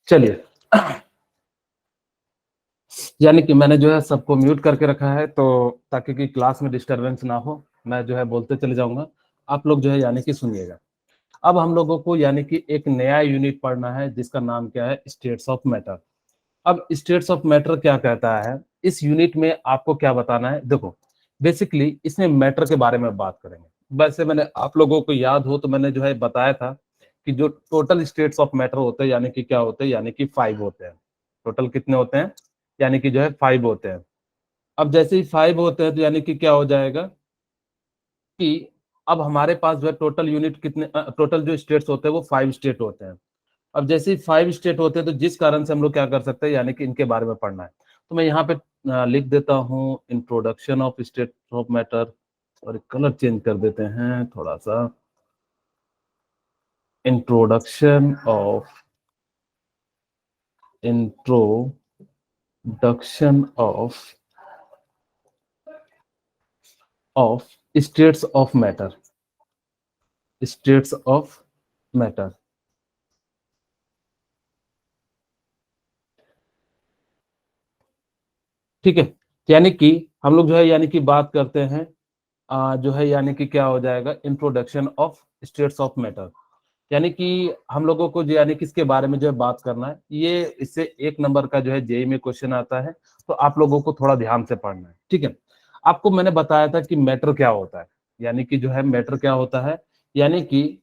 चलिए यानी कि मैंने जो है सबको म्यूट करके रखा है तो ताकि कि क्लास में डिस्टरबेंस ना हो, मैं जो है बोलते चले जाऊंगा, आप लोग जो है यानी कि सुनिएगा। अब हम लोगों को यानी कि एक नया यूनिट पढ़ना है जिसका नाम क्या है, स्टेट्स ऑफ मैटर। अब स्टेट्स ऑफ मैटर क्या कहता है, इस यूनिट में आपको क्या बताना है, देखो बेसिकली इसमें मैटर के बारे में बात करेंगे। वैसे मैंने आप लोगों को याद हो तो मैंने जो है बताया था कि जो टोटल स्टेट्स ऑफ मैटर होते हैं यानी कि क्या होते हैं, यानी कि 5 होते हैं। टोटल कितने होते हैं, यानी कि जो है 5 होते हैं। अब जैसे ही 5 होते हैं तो यानी कि क्या हो जाएगा कि अब हमारे पास जो है टोटल यूनिट कितने, टोटल जो स्टेट्स होते हैं वो 5 स्टेट होते हैं। अब जैसे ही 5 स्टेट होते हैं तो जिस कारण से हम लोग क्या कर सकते हैं, यानी कि इनके बारे में पढ़ना है। तो मैं यहाँ पे लिख देता हूँ introduction of state of matter, और कलर चेंज कर देते हैं थोड़ा सा, introduction of states of matter, states of matter. ठीक है, यानी कि हम लोग जो है यानी कि बात करते हैं जो है यानी कि क्या हो जाएगा, introduction of states of matter. यानी कि हम लोगों को जो यानी किसके बारे में जो है बात करना है, ये इससे 1 नंबर का जो है जेई में क्वेश्चन आता है, तो आप लोगों को थोड़ा ध्यान से पढ़ना है। ठीक है, आपको मैंने बताया था कि मैटर क्या होता है, यानी कि जो है मैटर क्या होता है, यानी कि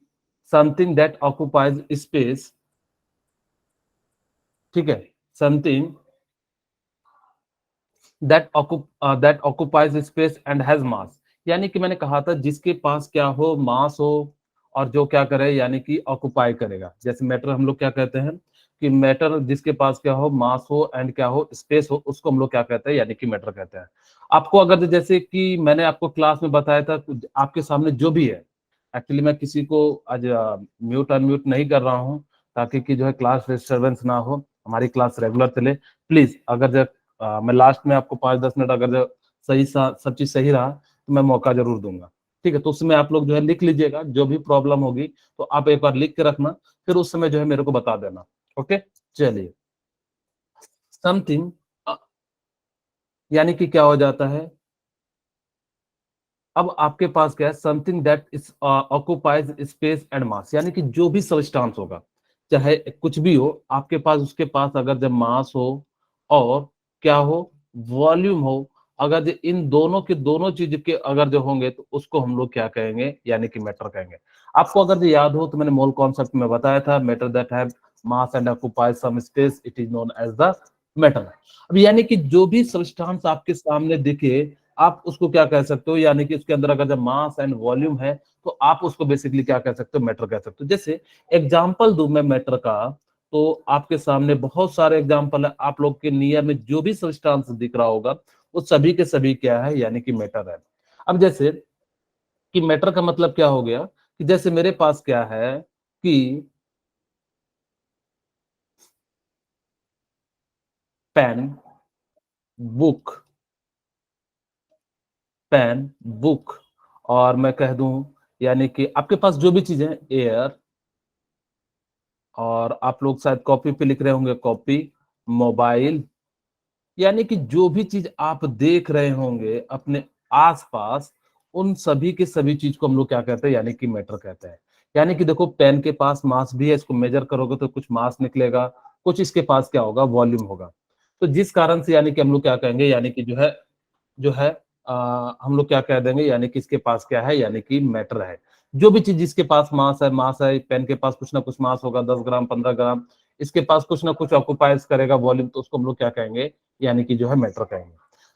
समथिंग दैट ऑक्युपाइज स्पेस। ठीक है, something that occupies space and has मास। यानी कि मैंने कहा था जिसके पास क्या हो, मास हो, और जो क्या करे यानी कि ऑक्युपाई करेगा। जैसे मैटर हम लोग क्या कहते हैं कि मैटर जिसके पास क्या हो, मास हो एंड क्या हो, स्पेस हो, उसको हम लोग क्या कहते हैं, यानी कि मैटर कहते हैं। आपको अगर जैसे कि मैंने आपको क्लास में बताया था, आपके सामने जो भी है, एक्चुअली मैं किसी को आज म्यूट अनम्यूट नहीं कर रहा हूँ ताकि कि जो है क्लास डिस्टर्बेंस ना हो, हमारी क्लास रेगुलर चले। प्लीज अगर जब मैं लास्ट में आपको 5-10 मिनट अगर जो सही सब चीज सही रहा तो मैं मौका जरूर दूंगा। ठीक है, तो उसमें आप लोग जो है लिख लीजिएगा, जो भी प्रॉब्लम होगी तो आप एक बार लिख के रखना, फिर उस समय जो है मेरे को बता देना। ओके, चलिए। समथिंग यानी कि क्या हो जाता है, अब आपके पास क्या है, something that is occupies space and mass. यानी कि जो भी सब्सटेंस होगा, चाहे कुछ भी हो, आपके पास उसके पास अगर जब मास हो और क्या हो, वॉल्यूम हो, अगर जो इन दोनों के दोनों चीज के अगर जो होंगे तो उसको हम लोग क्या कहेंगे, यानी कि मैटर कहेंगे। आपको अगर जो याद हो तो मैंने मोल कॉन्सेप्ट में बताया था, matter that have mass and occupies some space, it is known as the matter. अब यानी कि जो भी सब्सटेंस आपके सामने दिखे, आप उसको क्या कह सकते हो, यानी कि उसके अंदर अगर जब मास एंड वॉल्यूम है तो आप उसको बेसिकली क्या कह सकते हो, मैटर कह सकते हो। जैसे एग्जांपल दूं मैं मैटर का, तो आपके सामने बहुत सारे एग्जांपल है, आप लोग के नियर में जो भी सब्सटेंस दिख रहा होगा वो सभी के सभी क्या है, यानी कि मैटर है। अब जैसे कि मैटर का मतलब क्या हो गया कि जैसे मेरे पास क्या है कि पेन, बुक, पेन, बुक, और मैं कह दूं यानी कि आपके पास जो भी चीजें, एयर, और आप लोग शायद कॉपी पे लिख रहे होंगे कॉपी, मोबाइल, यानी कि जो भी चीज आप देख रहे होंगे अपने आसपास, उन सभी के सभी चीज को हम लोग क्या कहते हैं, यानी कि मैटर कहते हैं। यानी कि देखो पेन के पास मास भी है, इसको मेजर करोगे तो कुछ मास निकलेगा, कुछ इसके पास क्या होगा, वॉल्यूम होगा। तो जिस कारण से यानी कि हम लोग क्या कहेंगे, यानी कि जो है हम लोग क्या कह देंगे, यानी कि इसके पास क्या है, यानी कि मैटर है। जो भी चीज जिसके पास मास है, मास है, पेन के पास कुछ ना कुछ मास होगा, 10 ग्राम 15 ग्राम, इसके पास कुछ ना कुछ ऑक्युपाइज करेगा वॉल्यूम, तो उसको हम लोग क्या कहेंगे, यानी कि जो है मैटर कहेंगे।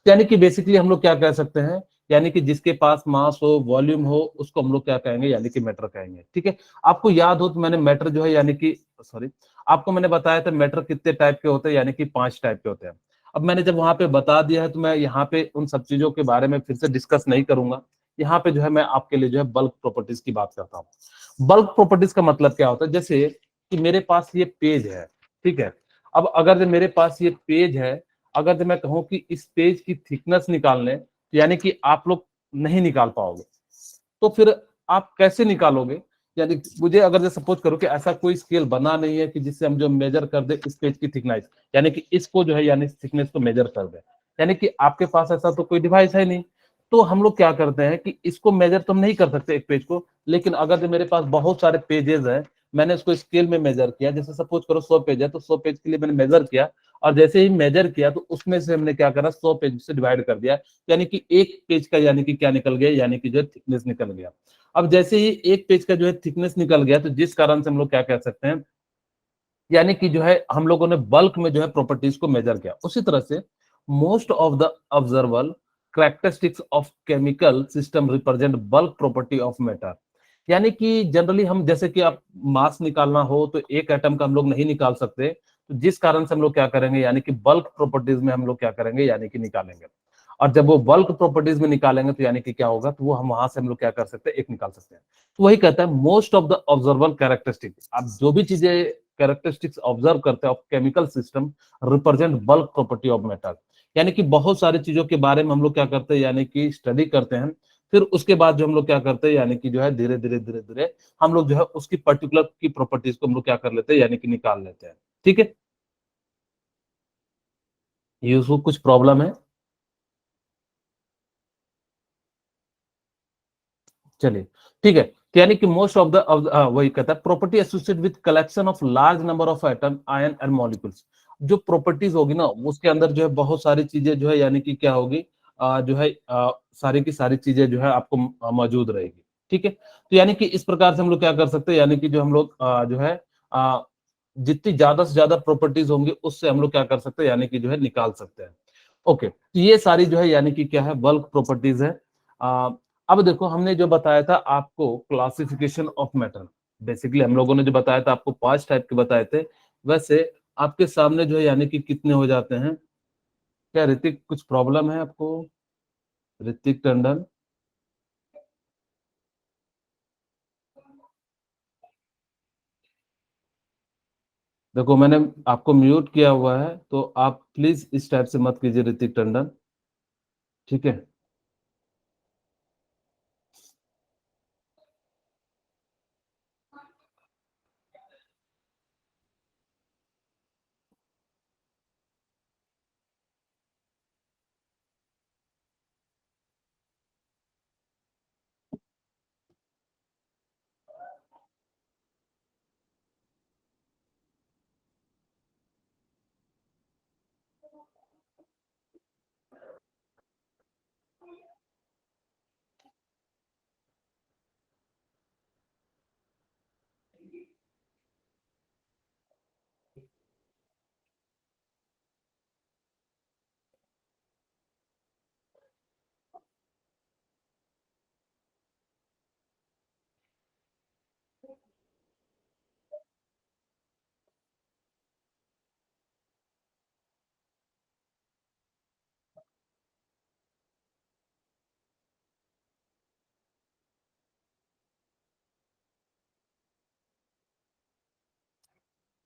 तो यानी कि बेसिकली हम लोग क्या कह सकते हैं, यानी कि जिसके पास मास हो, वॉल्यूम हो, उसको हम लोग क्या कहेंगे, यानी कि मैटर कहेंगे। ठीक है, आपको याद हो तो मैंने मैटर जो है यानी कि सॉरी, आपको मैंने बताया था मैटर कितने टाइप के होते हैं, यानी कि 5 टाइप के होते हैं। अब मैंने जब वहां पे बता दिया है तो मैं यहाँ पे उन सब चीजों के बारे में फिर से डिस्कस नहीं करूंगा। यहाँ पे जो है मैं आपके लिए जो है बल्क प्रॉपर्टीज की बात करता हूँ। बल्क प्रॉपर्टीज का मतलब क्या होता है, जैसे कि मेरे पास ये पेज है, ठीक है। अब अगर जो मेरे पास ये पेज है, अगर जो मैं कहूँ कि इस पेज की थिकनेस निकालने, तो यानी कि आप लोग नहीं निकाल पाओगे। तो फिर आप कैसे निकालोगे, यानी मुझे अगर जैसे सपोज करो कि ऐसा कोई स्केल बना नहीं है कि जिससे हम जो मेजर कर दे इस पेज की थिकनेस, यानी कि इसको जो है यानी थिकनेस को मेजर कर दे, यानी कि आपके पास ऐसा तो कोई डिवाइस है नहीं। तो हम लोग क्या करते हैं कि इसको मेजर तो हम नहीं कर सकते एक पेज को, लेकिन अगर जो मेरे पास बहुत सारे पेजेस हैं, मैंने इसको स्केल में मेजर किया, जैसे सपोज करो 100 पेज है तो 100 पेज के लिए मैंने मेजर किया, और जैसे ही मेजर किया तो उसमें से हमने क्या करा 100 पेज से डिवाइड कर दिया, यानी कि एक पेज का यानी कि क्या निकल गया, यानी कि जो थिकनेस निकल गया। अब जैसे ही एक पेज का जो है थिकनेस निकल गया तो जिस कारण से हम लोग क्या कह सकते हैं, यानी कि जो है हम लोगों ने बल्क में जो है प्रॉपर्टीज को मेजर किया। उसी तरह से most of the observable characteristics of chemical system represent bulk property of matter, यानी कि जनरली हम जैसे कि आप मास निकालना हो तो एक एटम का हम लोग नहीं निकाल सकते, तो जिस कारण से हम लोग क्या करेंगे, यानी कि बल्क प्रॉपर्टीज में हम लोग क्या करेंगे, यानी कि निकालेंगे। और जब वो बल्क प्रॉपर्टीज में निकालेंगे तो यानी कि क्या होगा, तो वो हम वहां से हम लोग क्या कर सकते हैं, एक निकाल सकते हैं। तो वही कहता है most of the observable characteristic, आप जो भी चीजें कैरेक्टरिस्टिक्स ऑब्जर्व करते हैं of chemical system represent bulk property of metal, यानी कि बहुत सारी चीजों के बारे में हम लोग क्या करते हैं, यानी कि स्टडी करते हैं, फिर उसके बाद जो हम लोग क्या करते हैं, यानी कि जो है धीरे धीरे धीरे धीरे हम लोग जो है उसकी पर्टिकुलर की प्रॉपर्टीज को हम लोग क्या कर लेते हैं, यानी कि निकाल लेते हैं। ठीक है, ये उसको कुछ प्रॉब्लम है? चलिए, ठीक है। तो यानी कि मोस्ट ऑफ द वही कहता है property associated with collection of large number of atom ion and molecules, जो प्रॉपर्टीज होगी ना उसके अंदर जो है बहुत सारी चीजें जो है यानी कि क्या होगी, जो है सारी की सारी चीजें जो है आपको मौजूद रहेगी। ठीक है, तो यानी कि इस प्रकार से हम लोग क्या कर सकते हैं, यानी कि जो हम लोग जो है अ, जितनी ज्यादा से ज्यादा प्रॉपर्टीज होंगी उससे हम लोग क्या कर सकते हैं, यानी कि जो है निकाल सकते हैं। ओके, तो ये सारी जो है यानी कि क्या है, बल्क प्रॉपर्टीज है। अ, अब देखो हमने जो बताया था आपको क्लासिफिकेशन ऑफ मैटर, बेसिकली हम लोगों ने जो बताया था आपको 5 टाइप के बताए थे, वैसे आपके सामने जो है यानी कि कितने हो जाते हैं। क्या ऋतिक कुछ प्रॉब्लम है आपको? ऋतिक टंडन, देखो मैंने आपको म्यूट किया हुआ है तो आप प्लीज इस टाइप से मत कीजिए ऋतिक टंडन। ठीक है,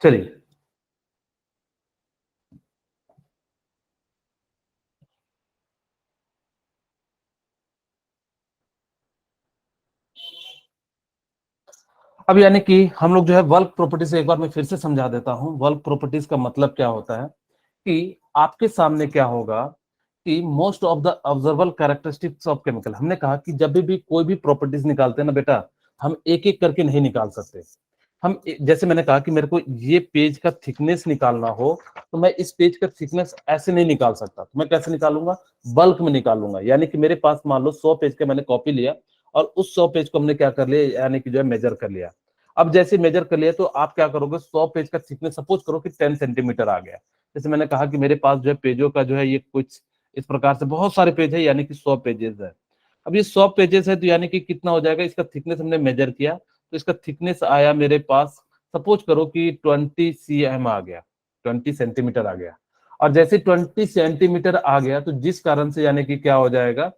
चलिए। अब यानी कि हम लोग जो है वर्क प्रॉपर्टी से एक बार मैं फिर से समझा देता हूँ, वर्क प्रॉपर्टीज का मतलब क्या होता है कि आपके सामने क्या होगा कि most of the observable characteristics of chemical, हमने कहा कि जब भी कोई भी प्रॉपर्टीज निकालते हैं ना बेटा, हम एक एक करके नहीं निकाल सकते। जैसे मैंने कहा कि मेरे को ये पेज का थिकनेस निकालना हो तो मैं इस पेज का थिकनेस ऐसे नहीं निकाल सकता, तो मैं कैसे निकालूंगा, बल्क में निकालूंगा। यानी कि मेरे पास मान लो 100 पेज का मैंने कॉपी लिया और उस 100 पेज को हमने क्या कर लिया, यानी कि जो है मेजर कर लिया। अब जैसे मेजर कर लिया तो आप क्या करोगे, 100 पेज का थिकनेस सपोज करो कि 10 सेंटीमीटर आ गया। जैसे मैंने कहा कि मेरे पास जो है पेजों का जो है ये कुछ इस प्रकार से बहुत सारे पेज है, यानी कि 100 पेजेस है। अब ये 100 पेजेस है तो यानी कि कितना हो जाएगा, इसका थिकनेस हमने मेजर किया तो इसका थिकनेस आया मेरे पास, सपोज करो कि 20 cm आ गया, 20 सेंटीमीटर आ गया। और जैसे 20 सेंटीमीटर आ गया तो जिस कारण से यानी कि क्या हो जाएगा,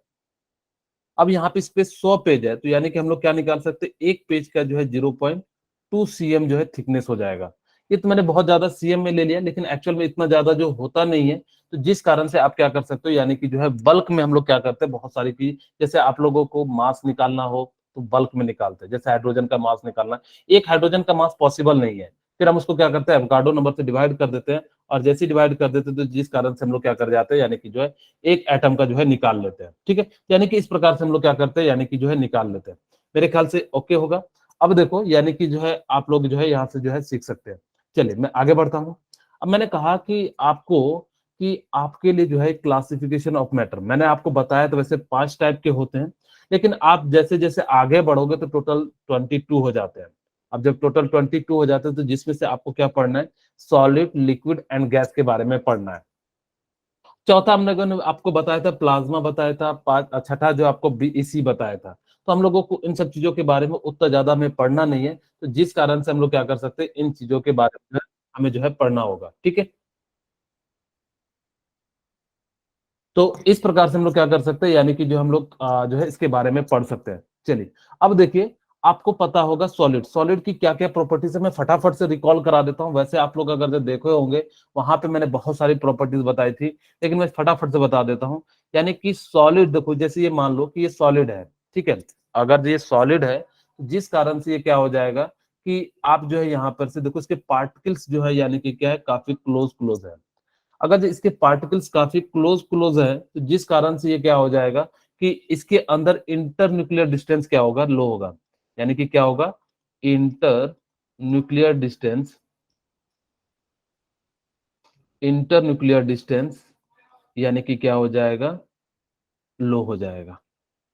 अब यहाँ पे स्पेस 100 पेज है तो यानी कि हम लोग क्या निकाल सकते हैं, एक पेज का जो है 0.2 cm जो है थिकनेस हो जाएगा। ये तो मैंने बहुत ज्यादा सीएम में ले लिया, लेकिन एक्चुअल में इतना ज्यादा जो होता नहीं है, तो जिस कारण से आप क्या कर सकते हो, यानी कि जो है बल्क में हम लोग क्या करते हैं बहुत सारी चीज, जैसे आप लोगों को मास निकालना हो तो बल्क में निकालते हैं। जैसे हाइड्रोजन का मास निकालना, एक हाइड्रोजन का मास पॉसिबल नहीं है, फिर हम उसको क्या करते हैं, एवोगाड्रो नंबर से डिवाइड कर देते हैं, और जैसे ही डिवाइड कर देते हैं तो जिस कारण से हम लोग क्या कर जाते हैं, यानी कि जो है एक एटम का जो है निकाल लेते हैं। ठीक है, यानी कि इस प्रकार से हम लोग क्या करते हैं, यानी कि जो है निकाल लेते हैं। मेरे ख्याल से ओके होगा। अब देखो, यानी कि जो है आप लोग जो है यहाँ से जो है सीख सकते हैं। चलिए मैं आगे बढ़ता हूँ। अब मैंने कहा कि आपको, कि आपके लिए जो है क्लासिफिकेशन ऑफ मैटर, मैंने आपको बताया तो वैसे 5 टाइप के होते हैं, लेकिन आप जैसे-जैसे आगे बढ़ोगे तो टोटल 22 हो जाते हैं। अब जब टोटल 22 हो जाते हैं तो जिसमें से आपको क्या पढ़ना है, सॉलिड, लिक्विड एंड गैस के बारे में पढ़ना है। चौथा हमने अगर आपको बताया था प्लाज्मा बताया था, छठा जो आपको बीईसी बताया था। तो हम लोगों को इन सब चीजों के बारे में उतना ज्यादा हमें पढ़ना नहीं है, तो जिस कारण से हम लोग क्या कर सकते हैं, इन चीजों के बारे में हमें जो है पढ़ना होगा। ठीक है, तो इस प्रकार से हम लोग क्या कर सकते हैं, यानी कि जो हम लोग जो है इसके बारे में पढ़ सकते हैं। चलिए, अब देखिए, आपको पता होगा सॉलिड, सॉलिड की क्या क्या प्रॉपर्टीज है, मैं फटाफट से रिकॉल करा देता हूं। वैसे आप लोग अगर जो देखे होंगे, वहां पे मैंने बहुत सारी प्रॉपर्टीज बताई थी, लेकिन मैं फटाफट से बता देता हूं। यानी कि सॉलिड, देखो जैसे ये मान लो कि ये सॉलिड है, ठीक है, अगर ये सॉलिड है तो जिस कारण से ये क्या हो जाएगा, कि आप जो है यहाँ पर से देखो, इसके पार्टिकल्स जो है यानी कि क्या है, काफी क्लोज क्लोज है। अगर जो इसके पार्टिकल्स काफी क्लोज क्लोज है तो जिस कारण से ये क्या हो जाएगा, कि इसके अंदर इंटर न्यूक्लियर डिस्टेंस क्या होगा, लो होगा। यानी कि क्या होगा, inter nuclear distance, inter nuclear distance यानी कि क्या हो जाएगा, लो हो जाएगा।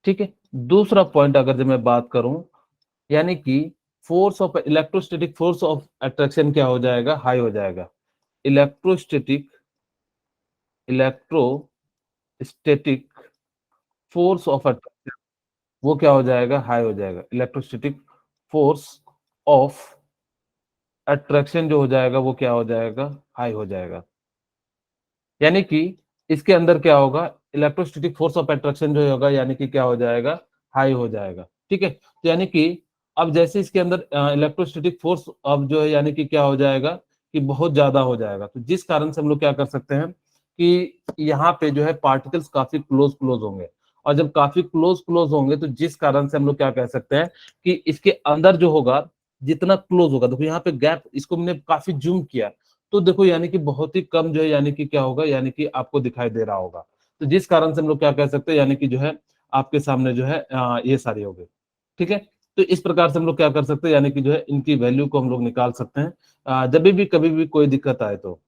ठीक है, दूसरा पॉइंट अगर जब मैं बात करूं, यानी कि force of electrostatic force of attraction क्या हो जाएगा, हाई हो जाएगा। Electrostatic, electrostatic force of attraction वो क्या हो जाएगा, हाई हो जाएगा। इलेक्ट्रोस्टैटिक फोर्स ऑफ अट्रैक्शन जो हो जाएगा वो क्या हो जाएगा, हाई हो जाएगा। यानी कि इसके अंदर क्या होगा, इलेक्ट्रोस्टैटिक फोर्स ऑफ अट्रैक्शन जो होगा यानी कि क्या हो जाएगा, हाई हो जाएगा। ठीक है, तो यानी कि अब जैसे इसके अंदर इलेक्ट्रोस्टैटिक फोर्स अब जो है यानी कि क्या हो जाएगा, कि बहुत ज्यादा हो जाएगा, तो जिस कारण से हम लोग क्या कर सकते हैं, कि यहाँ पे जो है पार्टिकल्स काफी क्लोज क्लोज होंगे, और जब काफी क्लोज क्लोज होंगे तो जिस कारण से हम लोग क्या कह सकते हैं, कि इसके अंदर जो होगा, जितना क्लोज होगा, देखो यहाँ पे गैप, इसको मैंने काफी जूम किया, तो देखो यानी कि बहुत ही कम जो है यानी कि क्या होगा, यानी कि आपको दिखाई दे रहा होगा, तो जिस कारण से हम लोग क्या कह सकते हैं, यानी कि जो है आपके सामने जो है ये सारी हो गई। ठीक है, तो इस प्रकार से हम लोग क्या कर सकते हैं, यानी कि जो है इनकी वैल्यू को हम लोग निकाल सकते हैं जब भी कभी भी कोई दिक्कत आए तो।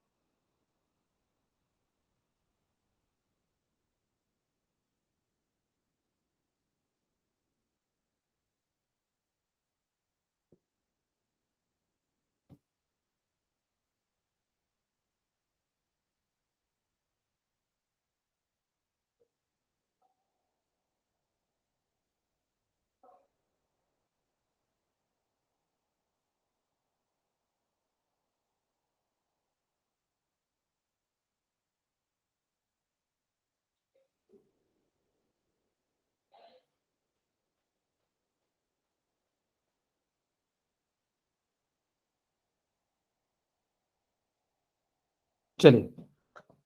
चलिए,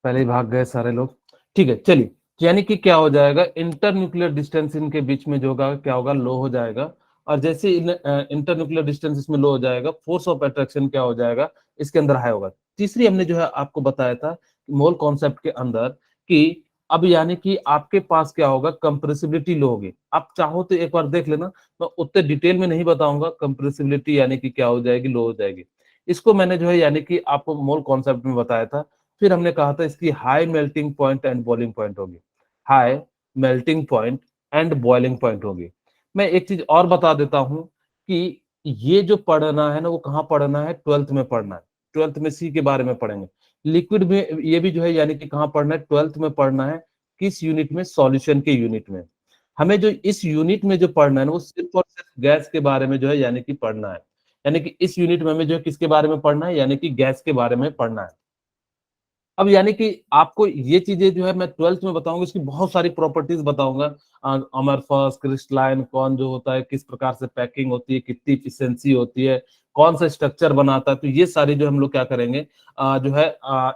पहले ही भाग गए सारे लोग। ठीक है, चलिए, यानी कि क्या हो जाएगा, इंटर न्यूक्लियर डिस्टेंस इनके बीच में जो होगा क्या होगा, लो हो जाएगा, और जैसे इंटर न्यूक्लियर डिस्टेंस इसमें लो हो जाएगा, फोर्स ऑफ अट्रैक्शन क्या हो जाएगा, इसके अंदर हाई होगा। तीसरी हमने जो है आपको बताया था मोल कॉन्सेप्ट के अंदर, कि अब यानी कि आपके पास क्या होगा, कंप्रेसिबिलिटी लो होगी। आप चाहो तो एक बार देख लेना, मैं उतने डिटेल में नहीं बताऊंगा, कंप्रेसिबिलिटी यानी कि क्या हो जाएगी, लो हो जाएगी। इसको मैंने जो है यानी कि आपको मोल कॉन्सेप्ट में बताया था। फिर हमने कहा था इसकी high melting point and boiling point होगी, high melting point and boiling point होगी। मैं एक चीज और बता देता हूं, कि ये जो पढ़ना है ना, वो कहाँ पढ़ना है, ट्वेल्थ में पढ़ना है। ट्वेल्थ में सी के बारे में पढ़ेंगे। लिक्विड में ये भी जो है यानी कि कहाँ पढ़ना है, ट्वेल्थ में पढ़ना है। किस यूनिट में, सॉल्यूशन के यूनिट में। हमें जो इस यूनिट में जो पढ़ना है ना, वो सिर्फ और सिर्फ गैस के बारे में जो है यानी कि पढ़ना है। यानी कि इस यूनिट में हमें जो है किसके बारे में पढ़ना है, यानी कि गैस के बारे में पढ़ना है। अब यानी कि आपको ये चीजें जो है मैं ट्वेल्थ में बताऊंगा, इसकी बहुत सारी प्रॉपर्टीज बताऊंगा। अमरफस, क्रिस्टलाइन कौन जो होता है, किस प्रकार से पैकिंग होती है, कितनी इफिशिएंसी होती है, कौन सा स्ट्रक्चर बनाता है, तो ये सारी जो हम लोग क्या करेंगे, जो है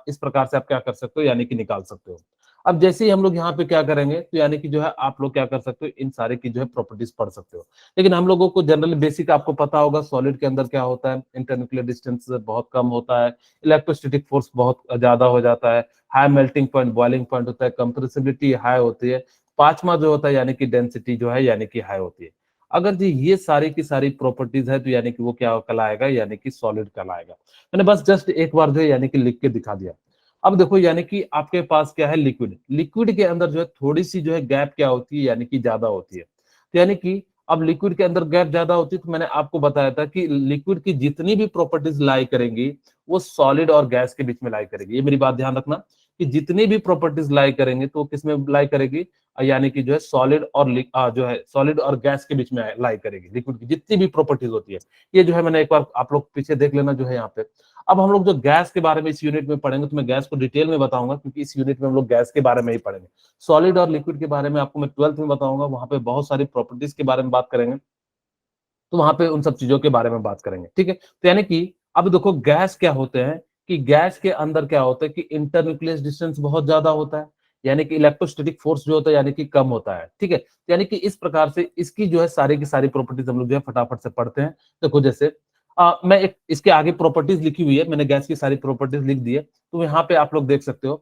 इस प्रकार से आप क्या कर सकते हो, यानी कि निकाल सकते हो। अब जैसे ही हम लोग यहाँ पे क्या करेंगे, तो यानी कि जो है आप लोग क्या कर सकते हो, इन सारे की जो है प्रॉपर्टीज पढ़ सकते हो। लेकिन हम लोगों को जनरली बेसिक आपको पता होगा, सॉलिड के अंदर क्या होता है, इंटरन्यूक्लियर डिस्टेंस बहुत कम होता है, इलेक्ट्रोस्टैटिक फोर्स बहुत ज्यादा हो जाता है, high melting point, boiling point होता है, कंप्रेसिबिलिटी हाई होती है, पांचवा जो होता है यानी कि डेंसिटी जो है यानी कि हाई होती है। अगर जी ये सारी की सारी प्रॉपर्टीज है तो यानी कि वो क्या कहलाएगा, यानी कि सॉलिड कहलाएगा। मैंने बस जस्ट एक बार जो है यानी कि लिख के दिखा दिया। अब देखो यानी कि आपके पास क्या है, लिक्विड, लिक्विड के अंदर जो है थोड़ी सी जो है गैप क्या होती है, यानी कि ज्यादा होती है। तो यानी कि अब लिक्विड के अंदर गैप ज्यादा होती है, तो मैंने आपको बताया था कि लिक्विड की जितनी भी प्रॉपर्टीज लाई करेंगी वो सॉलिड और गैस के बीच में लाई करेगी। ये मेरी बात ध्यान रखना कि जितनी भी प्रॉपर्टीज लाई करेंगे तो किस में लाई करेगी, यानी कि जो है सॉलिड और जो है सॉलिड और गैस के बीच में लाई करेगी। लिक्विड की जितनी भी प्रॉपर्टीज होती है, ये जो है मैंने एक बार आप लोग पीछे देख लेना जो है यहाँ पे। अब हम लोग जो गैस के बारे में इस यूनिट में पढ़ेंगे, तो मैं गैस को डिटेल में बताऊंगा, क्योंकि इस यूनिट में हम लोग गैस के बारे में ही पढ़ेंगे। सॉलिड और लिक्विड के बारे में आपको मैं 12th में बताऊंगा, वहां पे बहुत सारी प्रॉपर्टीज के बारे में बात करेंगे, तो वहां पे उन सब चीजों के बारे में बात करेंगे, ठीक है। तो यानी कि अब देखो गैस क्या होते हैं, कि गैस के अंदर क्या होता है कि इंटरन्यूक्लियर डिस्टेंस बहुत ज्यादा होता है, यानी कि इलेक्ट्रोस्टैटिक फोर्स जो होता है यानी कि कम होता है, ठीक है। तो यानी कि इस प्रकार से इसकी जो है सारी की सारी प्रॉपर्टीज हम लोग जो है फटाफट से पढ़ते हैं। देखो जैसे मैं एक इसके आगे प्रॉपर्टीज लिखी हुई है, मैंने गैस की सारी प्रॉपर्टीज लिख दी है, तो यहाँ पे आप लोग देख सकते हो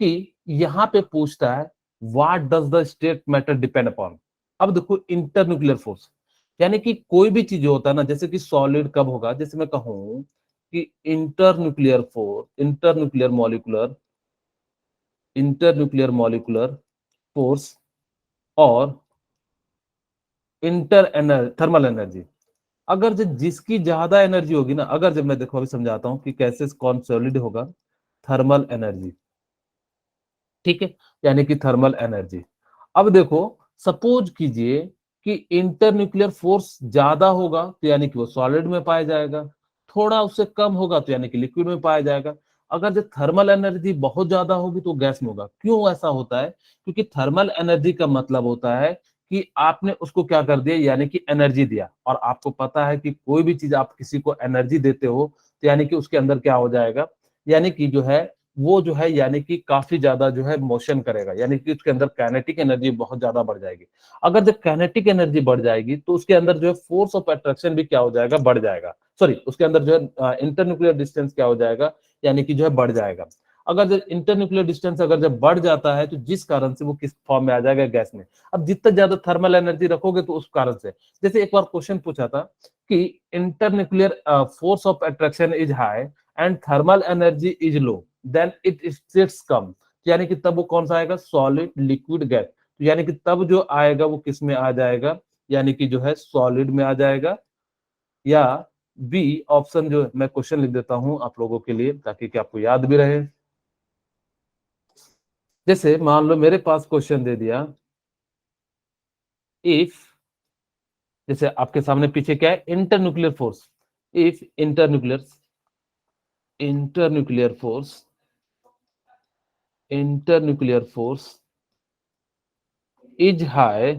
कि यहाँ पे पूछता है what does the state matter depend upon. अब देखो इंटरन्यूक्लियर फोर्स, यानी कि कोई भी चीज होता है ना, जैसे कि सॉलिड कब होगा, जैसे मैं कहूं कि internuclear force, internuclear molecular force और थर्मल एनर्जी, अगर जिसकी ज्यादा एनर्जी होगी ना, अगर जब मैं देखो अभी समझाता हूं कि कैसे कौन सॉलिड होगा, थर्मल एनर्जी, ठीक है, यानी कि थर्मल एनर्जी। अब देखो सपोज कीजिए कि इंटरन्यूक्लियर फोर्स ज्यादा होगा तो यानी कि वो सॉलिड में पाया जाएगा, थोड़ा उससे कम होगा तो यानी कि लिक्विड में पाया जाएगा। अगर जो थर्मल एनर्जी बहुत ज्यादा होगी तो गैस में होगा। क्यों ऐसा होता है, क्योंकि थर्मल एनर्जी का मतलब होता है कि आपने उसको क्या कर दिया, यानी कि एनर्जी दिया, और आपको पता है कि कोई भी चीज आप किसी को एनर्जी देते हो तो यानी कि उसके अंदर क्या हो जाएगा, यानी कि जो है वो जो है यानी कि काफी ज्यादा जो है मोशन करेगा, यानी कि उसके अंदर काइनेटिक एनर्जी बहुत ज्यादा बढ़ जाएगी। अगर जब काइनेटिक एनर्जी बढ़ जाएगी तो उसके अंदर जो है फोर्स ऑफ अट्रैक्शन भी क्या हो जाएगा, बढ़ जाएगा। सॉरी, उसके अंदर जो है इंटरन्यूक्लियर डिस्टेंस क्या हो जाएगा, यानी कि जो है बढ़ जाएगा। अगर जब इंटरन्यूक्लियर डिस्टेंस अगर जब बढ़ जाता है तो जिस कारण से वो किस फॉर्म में आ जाएगा, गैस में। अब जितना ज्यादा थर्मल एनर्जी रखोगे तो उस कारण से, जैसे एक बार क्वेश्चन पूछा था कि internuclear force of attraction is high and thermal energy is low, then it states come, यानी कि तब वो कौन सा आएगा, सॉलिड, लिक्विड, गैस। तो यानी कि तब जो आएगा वो किस में आ जाएगा, यानी कि जो है सॉलिड में आ जाएगा, या बी ऑप्शन जो मैं क्वेश्चन लिख देता हूं आप लोगों के लिए ताकि कि आपको याद भी रहे। जैसे मान लो मेरे पास क्वेश्चन दे दिया, इफ, जैसे आपके सामने पीछे क्या है, internuclear force, if internuclear force internuclear force is high,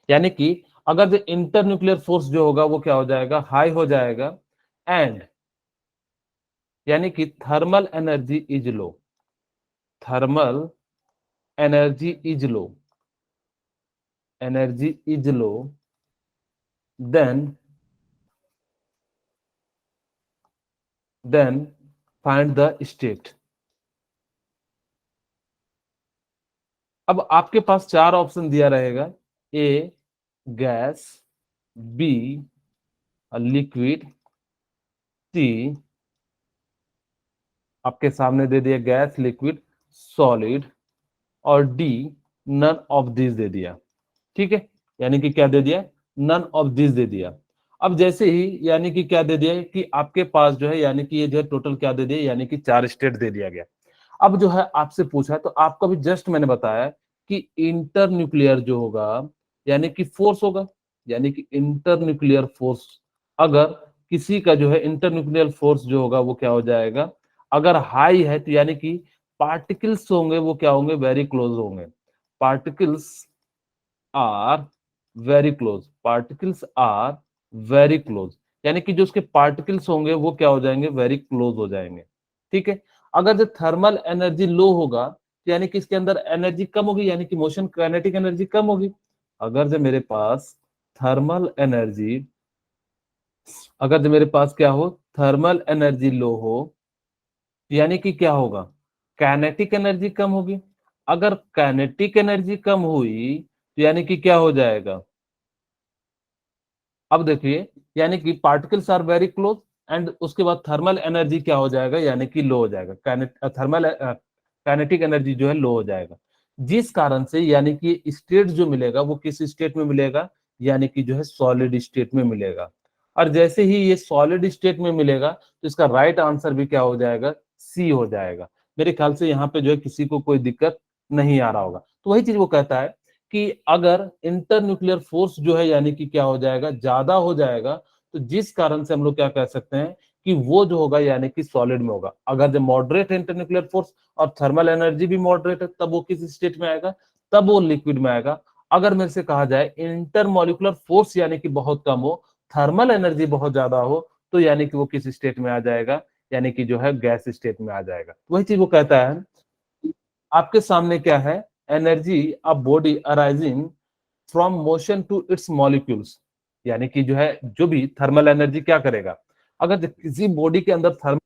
यानी कि अगर जो इंटरन्यूक्लियर फोर्स जो होगा वो क्या हो जाएगा, हाई हो जाएगा, एंड यानी कि thermal energy is low, thermal energy is low, energy is low, then find the state. अब आपके पास चार ऑप्शन दिया रहेगा, A gas, B liquid, C आपके सामने दे दिया गैस, लिक्विड, सॉलिड, और डी नन ऑफ दिस दे दिया, ठीक है। यानी कि क्या दे दिया, नन ऑफ दिस दे दिया। अब जैसे ही यानी कि क्या दे दिया कि आपके पास जो है यानी कि ये जो है टोटल क्या दे दिया, यानी कि चार स्टेट दे दिया गया। अब जो है आपसे पूछा है तो आपको भी जस्ट मैंने बताया कि इंटर न्यूक्लियर जो होगा यानी कि फोर्स होगा, यानी कि इंटर न्यूक्लियर फोर्स, अगर किसी का जो है इंटर न्यूक्लियर फोर्स जो होगा वो क्या हो जाएगा, अगर हाई है तो यानी कि पार्टिकल्स होंगे वो क्या होंगे, वेरी क्लोज होंगे, particles are very close, particles are very close, यानी कि जो उसके पार्टिकल्स होंगे वो क्या हो जाएंगे, वेरी क्लोज हो जाएंगे, ठीक है। अगर जो थर्मल एनर्जी लो होगा तो यानी कि इसके अंदर एनर्जी कम होगी, यानी कि मोशन काइनेटिक एनर्जी कम होगी। अगर जो मेरे पास थर्मल एनर्जी, अगर जो मेरे पास क्या हो, थर्मल एनर्जी लो हो, यानी कि क्या होगा, काइनेटिक एनर्जी कम होगी। अगर काइनेटिक एनर्जी कम हुई तो यानी कि क्या हो जाएगा, अब देखिए, यानी कि particles are very close and उसके बाद थर्मल एनर्जी क्या हो जाएगा, यानी कि लो हो जाएगा, थर्मल काइनेटिक एनर्जी जो है लो हो जाएगा। जिस कारण से यानी कि स्टेट जो मिलेगा वो किस स्टेट में मिलेगा, यानी कि जो है सॉलिड स्टेट में मिलेगा। और जैसे ही ये सॉलिड स्टेट में मिलेगा तो इसका राइट आंसर भी क्या हो जाएगा, सी हो जाएगा। मेरे ख्याल से यहाँ पे जो है किसी को कोई दिक्कत नहीं आ रहा होगा। तो वही चीज वो कहता है कि अगर इंटर न्यूक्लियर फोर्स जो है यानी कि क्या हो जाएगा, ज्यादा हो जाएगा, तो जिस कारण से हम लोग क्या कह सकते हैं कि वो जो होगा यानी कि सॉलिड में होगा। अगर जो मॉडरेट इंटर न्यूक्लियर फोर्स और थर्मल एनर्जी भी मॉडरेट है तब वो किस स्टेट में आएगा, तब वो लिक्विड में आएगा। अगर मेरे से कहा जाए इंटर मॉलिकुलर फोर्स यानी कि बहुत कम हो, थर्मल एनर्जी बहुत ज्यादा हो, तो यानी कि वो किस स्टेट में आ जाएगा, यानी कि जो है गैस स्टेट में आ जाएगा। वही चीज वो कहता है, आपके सामने क्या है, energy a body arising from motion to its molecules, यानी कि जो है जो भी थर्मल एनर्जी क्या करेगा, अगर किसी बॉडी के अंदर थर्मल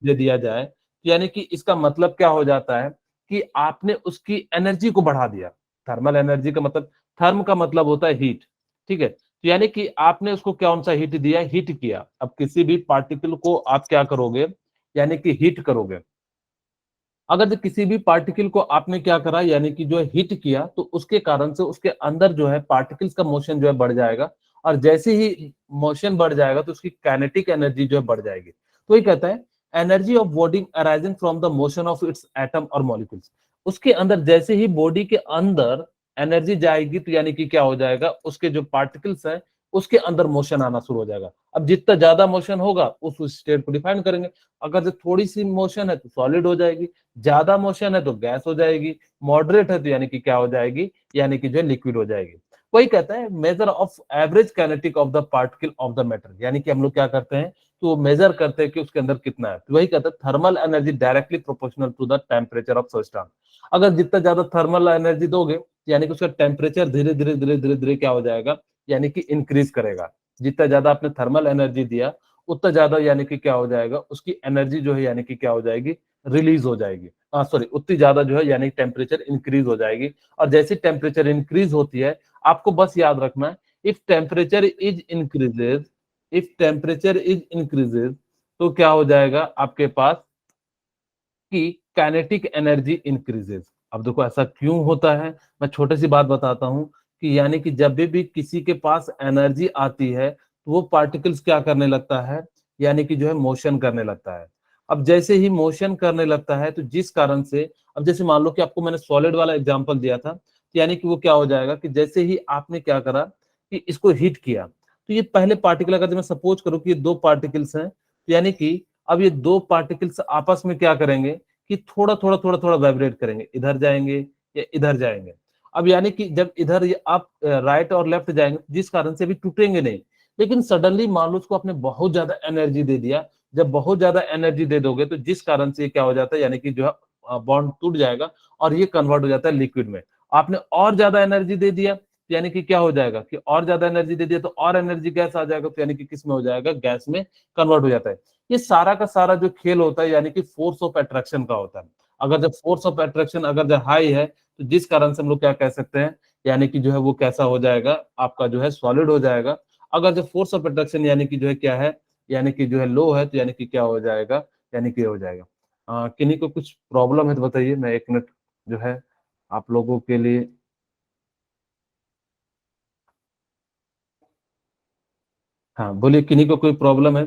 दे दिया जाए तो यानी कि इसका मतलब क्या हो जाता है कि आपने उसकी एनर्जी को बढ़ा दिया। थर्मल एनर्जी का मतलब, थर्म का मतलब होता है हीट, ठीक है, तो यानी कि आपने उसको कौन सा हीट दिया, हीट किया। अब किसी भी पार्टिकल को आप क्या करोगे, यानी कि हीट करोगे। अगर जो किसी भी पार्टिकल को आपने क्या करा, यानी कि जो है हिट किया, तो उसके कारण से उसके अंदर जो है पार्टिकल्स का मोशन जो है बढ़ जाएगा। और जैसे ही मोशन बढ़ जाएगा तो उसकी काइनेटिक एनर्जी जो है बढ़ जाएगी। तो ये कहता है energy of body arising from the motion of its atom और मॉलिक्यूल्स। उसके अंदर जैसे ही बॉडी के अंदर एनर्जी जाएगी तो यानी कि क्या हो जाएगा, उसके जो पार्टिकल्स है उसके अंदर मोशन आना शुरू हो जाएगा। अब जितना ज्यादा मोशन होगा उस स्टेट को डिफाइन करेंगे। अगर जो थोड़ी सी मोशन है तो सॉलिड हो जाएगी, ज्यादा मोशन है तो गैस हो जाएगी, मॉडरेट है तो यानी कि क्या हो जाएगी, यानी कि जो है लिक्विड हो जाएगी। वही कहता है measure of average kinetic of the particle of the matter, यानी कि हम लोग क्या करते हैं, तो मेजर करते हैं कि उसके अंदर कितना है। तो वही कहता है thermal energy directly proportional to the temperature of substance. अगर जितना ज्यादा थर्मल एनर्जी दोगे यानी कि उसका टेम्परेचर धीरे धीरे धीरे धीरे धीरे क्या हो जाएगा, यानी कि इंक्रीज करेगा। जितना ज्यादा आपने थर्मल एनर्जी दिया उतना ज्यादा यानी कि क्या हो जाएगा, उसकी एनर्जी जो है यानी कि क्या हो जाएगी, रिलीज हो जाएगी। सॉरी, उतनी ज्यादा जो है यानी टेम्परेचर इंक्रीज हो जाएगी। और जैसे टेम्परेचर इंक्रीज होती है, आपको बस याद रखना है, if temperature is increases, if temperature is increases, तो क्या हो जाएगा आपके पास कि काइनेटिक एनर्जी इंक्रीजेज। अब देखो ऐसा क्यों होता है, मैं छोटी सी बात बताता हूं कि यानी कि जब भी किसी के पास एनर्जी आती है तो वो पार्टिकल्स क्या करने लगता है, यानी कि जो है मोशन करने लगता है। अब जैसे ही मोशन करने लगता है तो जिस कारण से, अब जैसे मान लो कि आपको मैंने सॉलिड वाला एग्जांपल दिया था, तो यानी कि वो क्या हो जाएगा कि जैसे ही आपने क्या करा कि इसको हीट किया, तो ये पहले पार्टिकल, अगर मैं सपोज करूं कि ये दो पार्टिकल्स हैं, तो यानी कि अब ये दो पार्टिकल्स आपस में क्या करेंगे कि थोड़ा थोड़ा थोड़ा थोड़ा वाइब्रेट करेंगे, इधर जाएंगे या इधर जाएंगे। अब यानी कि जब इधर आप राइट और लेफ्ट जाएंगे जिस कारण से भी टूटेंगे नहीं, लेकिन सडनली मान लो उसको आपने बहुत ज्यादा एनर्जी दे दिया। जब बहुत ज्यादा एनर्जी दे दोगे तो जिस कारण से क्या हो जाता है, यानी कि जो है बॉन्ड टूट जाएगा और ये कन्वर्ट हो जाता है लिक्विड में। आपने और ज्यादा एनर्जी दे दिया तो यानी कि क्या हो जाएगा कि और ज्यादा एनर्जी दे दिया तो और एनर्जी गैस आ जाएगा, तो यानी कि किस में हो जाएगा, गैस में कन्वर्ट हो जाता है। ये सारा का सारा जो खेल होता है यानी कि फोर्स ऑफ अट्रैक्शन का होता है। अगर जब फोर्स ऑफ अट्रैक्शन अगर जब हाई है तो जिस कारण से हम लोग क्या कह सकते हैं, यानी कि जो है वो कैसा हो जाएगा, आपका जो है सॉलिड हो जाएगा। अगर जो फोर्स ऑफ अट्रैक्शन यानी कि जो है क्या है, यानी कि जो है लो है, तो यानी कि क्या हो जाएगा, यानी कि हो जाएगा। किन्हीं को कुछ प्रॉब्लम है तो बताइए, मैं 1 मिनट जो है आप लोगों के लिए। हाँ बोलिए, किन्हीं को कोई प्रॉब्लम है?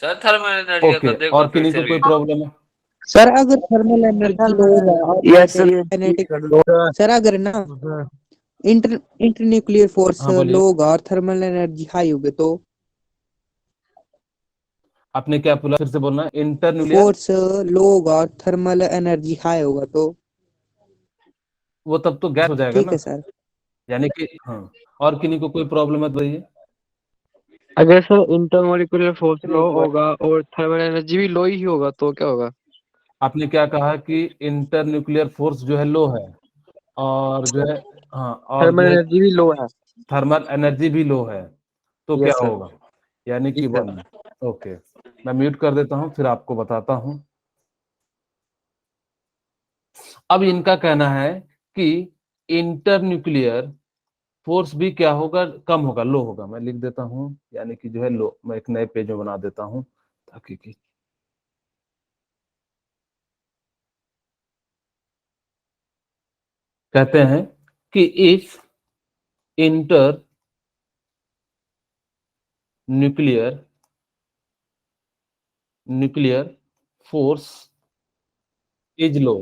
सर थर्मल एनर्जी का ओके, देखो और फिर किन्हीं से को कोई रिपीट। प्रॉब्लम है? सर अगर थर्मल एनर्जी लो है और यस सर। काइनेटिक, सर अगर ना इंटर इंटर न्यूक्लियर फोर्स हाँ बोलिए, लो होगा और थर्मल एनर्जी हाई होगी तो आपने क्या बोला, फिर से बोलना, इंटर न्यूक्लियर। फोर्स लो होगा और थर्मल एनर्जी हाई होगा तो वो तब तो गैस हो जाएगा ठीक ना, है सर। यानी कि हाँ। और किन्हीं को कोई प्रॉब्लम है तो बताइए। अगर सर इंटरमोलिकुलर फोर्स लो होगा और थर्मल एनर्जी भी लो ही होगा तो क्या होगा? आपने क्या कहा कि इंटर न्यूक्लियर फोर्स जो है लो है, और जो है, हाँ, और थर्मल जो है एनर्जी भी लो है। थर्मल एनर्जी भी लो है, तो क्या यस सर। होगा? यानी कि जी सर। 1। ओके, मैं म्यूट कर देता हूं, फिर आपको बताता हूं। अब इनका कहना है कि इंटर न्यूक्लियर फोर्स भी क्या होगा, कम होगा, लो होगा। मैं लिख देता हूं, यानी कि जो है लो, मैं एक नए पेज में बना देता हूं ताकि कि कहते हैं कि if inter nuclear nuclear force is low,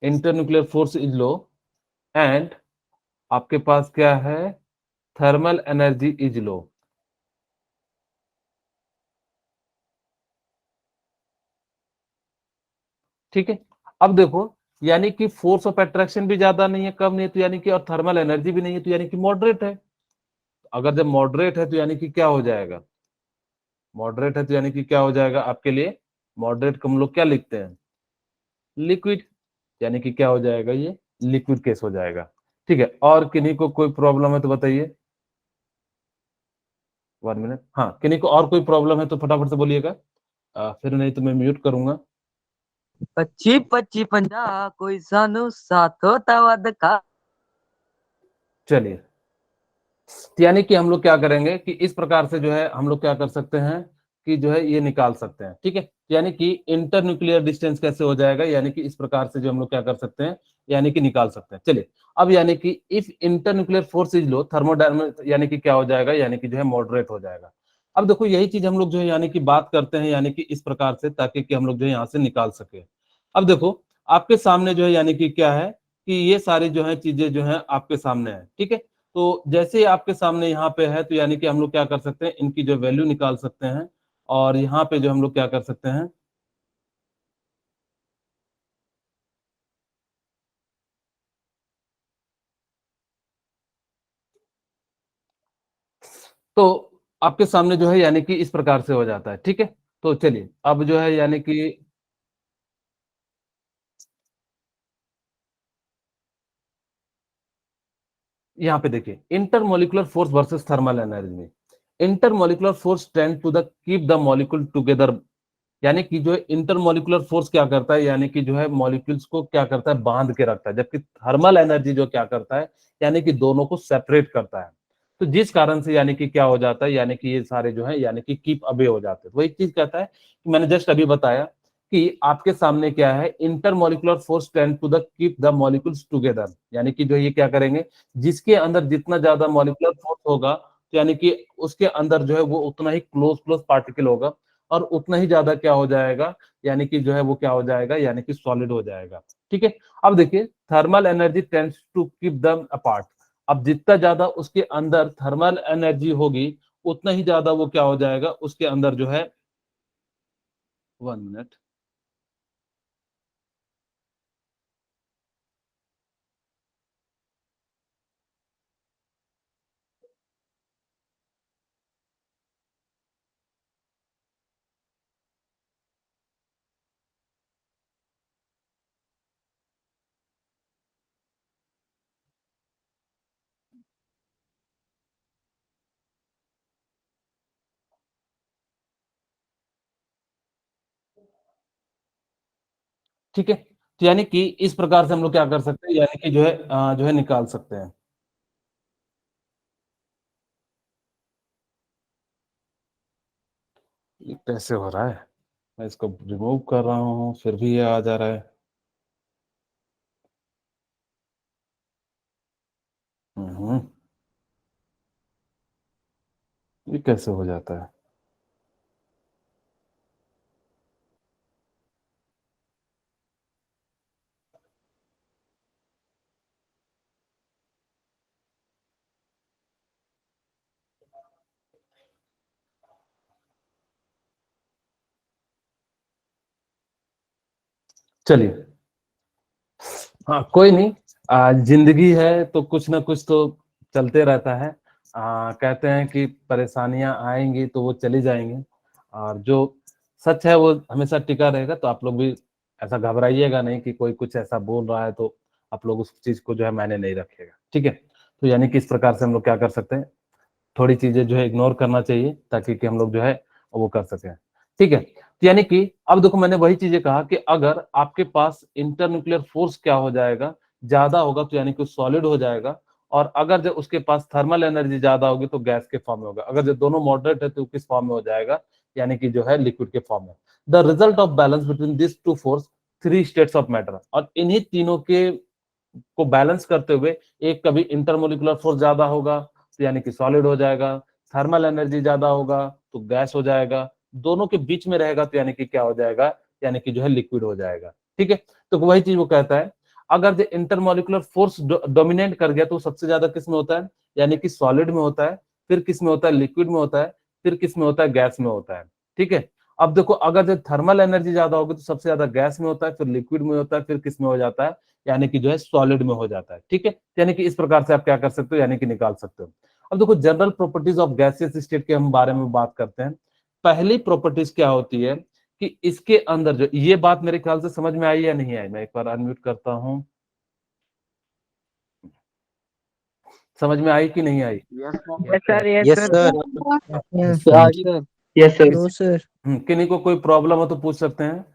inter nuclear force is low and आपके पास क्या है, थर्मल एनर्जी इज लो। ठीक है, अब देखो, यानी कि फोर्स ऑफ अट्रैक्शन भी ज्यादा नहीं है, कम नहीं है, तो यानी कि और थर्मल एनर्जी भी नहीं है, तो यानी कि मॉडरेट है। अगर जब मॉडरेट है तो यानी कि क्या हो जाएगा, मॉडरेट है तो यानी कि क्या हो जाएगा आपके लिए, मॉडरेट को हम लोग क्या लिखते हैं, लिक्विड, यानी कि क्या हो जाएगा, ये लिक्विड केस हो जाएगा। ठीक है, और किन्हीं को कोई प्रॉब्लम है तो बताइए, 1 मिनट। हाँ, किन्हीं को और कोई प्रॉब्लम है तो फटाफट से बोलिएगा, फिर नहीं तो मैं म्यूट करूंगा। 25 25 50 कोई सानू साथ होता हुआ दिखा। चलिए, तो यानी कि हम लोग क्या करेंगे कि इस प्रकार से जो है हम लोग क्या कर सकते हैं कि जो है ये निकाल सकते हैं। ठीक है, यानी कि इंटर न्यूक्लियर डिस्टेंस कैसे हो जाएगा, यानी कि इस प्रकार से जो हम लोग क्या कर सकते हैं, यानी कि निकाल सकते हैं। चलिए, अब यानी कि if inter nuclear force is low, thermodynamic यानी कि क्या हो जाएगा, यानी कि जो है मॉडरेट हो जाएगा। अब देखो, यही चीज हम लोग जो है यानी कि बात करते हैं, यानी कि इस प्रकार से, ताकि कि हम लोग जो है यहाँ से निकाल सके। अब देखो, आपके सामने जो है यानी कि क्या है कि ये सारी जो है चीजें जो है आपके सामने है। ठीक है, तो जैसे ही आपके सामने यहाँ पे है, तो यानी कि हम लोग क्या कर सकते हैं, इनकी जो वैल्यू निकाल सकते हैं, और यहाँ पे जो हम लोग क्या कर सकते हैं, तो आपके सामने जो है यानी कि इस प्रकार से हो जाता है। ठीक है, तो चलिए, अब जो है यानी कि यहाँ पे देखिए, intermolecular force versus thermal energy. Intermolecular force tend to the keep the molecule together, यानी कि जो है इंटरमोलिकुलर फोर्स क्या करता है, यानी कि जो है मॉलिक्यूल्स को क्या करता है, बांध के रखता है, जबकि थर्मल एनर्जी जो क्या करता है, यानी कि दोनों को सेपरेट करता है। तो जिस कारण से यानी कि क्या हो जाता है, यानी कि ये सारे जो है यानी कि कीप अवे हो जाते हैं। वही चीज कहता है कि मैंने जस्ट अभी बताया कि आपके सामने क्या है, intermolecular force tend to the keep the molecules together, यानी कि जो ये क्या करेंगे, जिसके अंदर जितना ज्यादा मॉलिक्यूलर फोर्स होगा, तो यानी कि उसके अंदर जो है वो उतना ही क्लोज क्लोज पार्टिकल होगा, और उतना ही ज्यादा क्या हो जाएगा, यानी कि जो है वो क्या हो जाएगा, यानी कि सॉलिड हो जाएगा। ठीक है, अब देखिए, thermal energy tends to keep them apart. अब जितना ज्यादा उसके अंदर थर्मल एनर्जी होगी, उतना ही ज्यादा वो क्या हो जाएगा, उसके अंदर जो है, 1 मिनट, ठीक है, तो यानी कि इस प्रकार से हम लोग क्या कर सकते हैं, यानी कि जो है जो है निकाल सकते हैं। ये कैसे हो रहा है, मैं इसको रिमूव कर रहा हूँ फिर भी ये आ जा रहा है। हम्म, ये कैसे हो जाता है? चलिए, हाँ कोई नहीं, जिंदगी है तो कुछ ना कुछ तो चलते रहता है। कहते हैं कि परेशानियां आएंगी तो वो चली जाएंगी, और जो सच है वो हमेशा टिका रहेगा। तो आप लोग भी ऐसा घबराइएगा नहीं कि कोई कुछ ऐसा बोल रहा है तो आप लोग उस चीज को जो है मायने नहीं रखिएगा, ठीक है। तो यानी कि इस प्रकार से हम लोग क्या कर सकते हैं, थोड़ी चीजें जो है इग्नोर करना चाहिए ताकि कि हम लोग जो है वो कर सकें, ठीक है। तो यानी कि अब देखो मैंने वही चीजें कहा कि अगर आपके पास इंटरन्यूक्लियर फोर्स क्या हो जाएगा, ज्यादा होगा तो यानी कि सॉलिड हो जाएगा, और अगर जब उसके पास थर्मल एनर्जी ज्यादा होगी तो गैस के फॉर्म में होगा। अगर जब दोनों मॉडरेट है तो किस फॉर्म में हो जाएगा, यानी कि जो है लिक्विड के फॉर्म में। The result of balance between this two force, three states of matter, और इन्हीं तीनों के को बैलेंस करते हुए एक कभी इंटरमोलिकुलर फोर्स ज्यादा होगा तो यानी कि सॉलिड हो जाएगा, थर्मल एनर्जी ज्यादा होगा तो गैस हो जाएगा, दोनों के बीच में रहेगा तो यानी कि क्या हो जाएगा, यानी कि जो है लिक्विड हो जाएगा, ठीक है। तो वही चीज वो कहता है, अगर जो इंटरमोलिकुलर फोर्स डोमिनेट कर गया तो सबसे ज्यादा किस में होता है, यानी कि सॉलिड में होता है, फिर किस में होता है, लिक्विड में होता है, फिर किस में होता है, गैस में होता है, ठीक है। अब देखो अगर जो थर्मल एनर्जी ज्यादा होगी तो सबसे ज्यादा गैस में होता है, फिर लिक्विड में होता है, फिर किस में हो जाता है, यानी कि जो है सॉलिड में हो जाता है, ठीक है। यानी कि इस प्रकार से आप क्या कर सकते हो, यानी कि निकाल सकते हो। अब देखो general properties of gaseous state के हम बारे में बात करते हैं। पहली प्रॉपर्टीज क्या होती है कि इसके अंदर जो, ये बात मेरे ख्याल से समझ में आई या नहीं आई, मैं एक बार अनम्यूट करता हूं, समझ में आई कि नहीं आई? Yes sir, yes sir. Yes sir. No sir. किन्हीं को कोई प्रॉब्लम हो तो पूछ सकते हैं।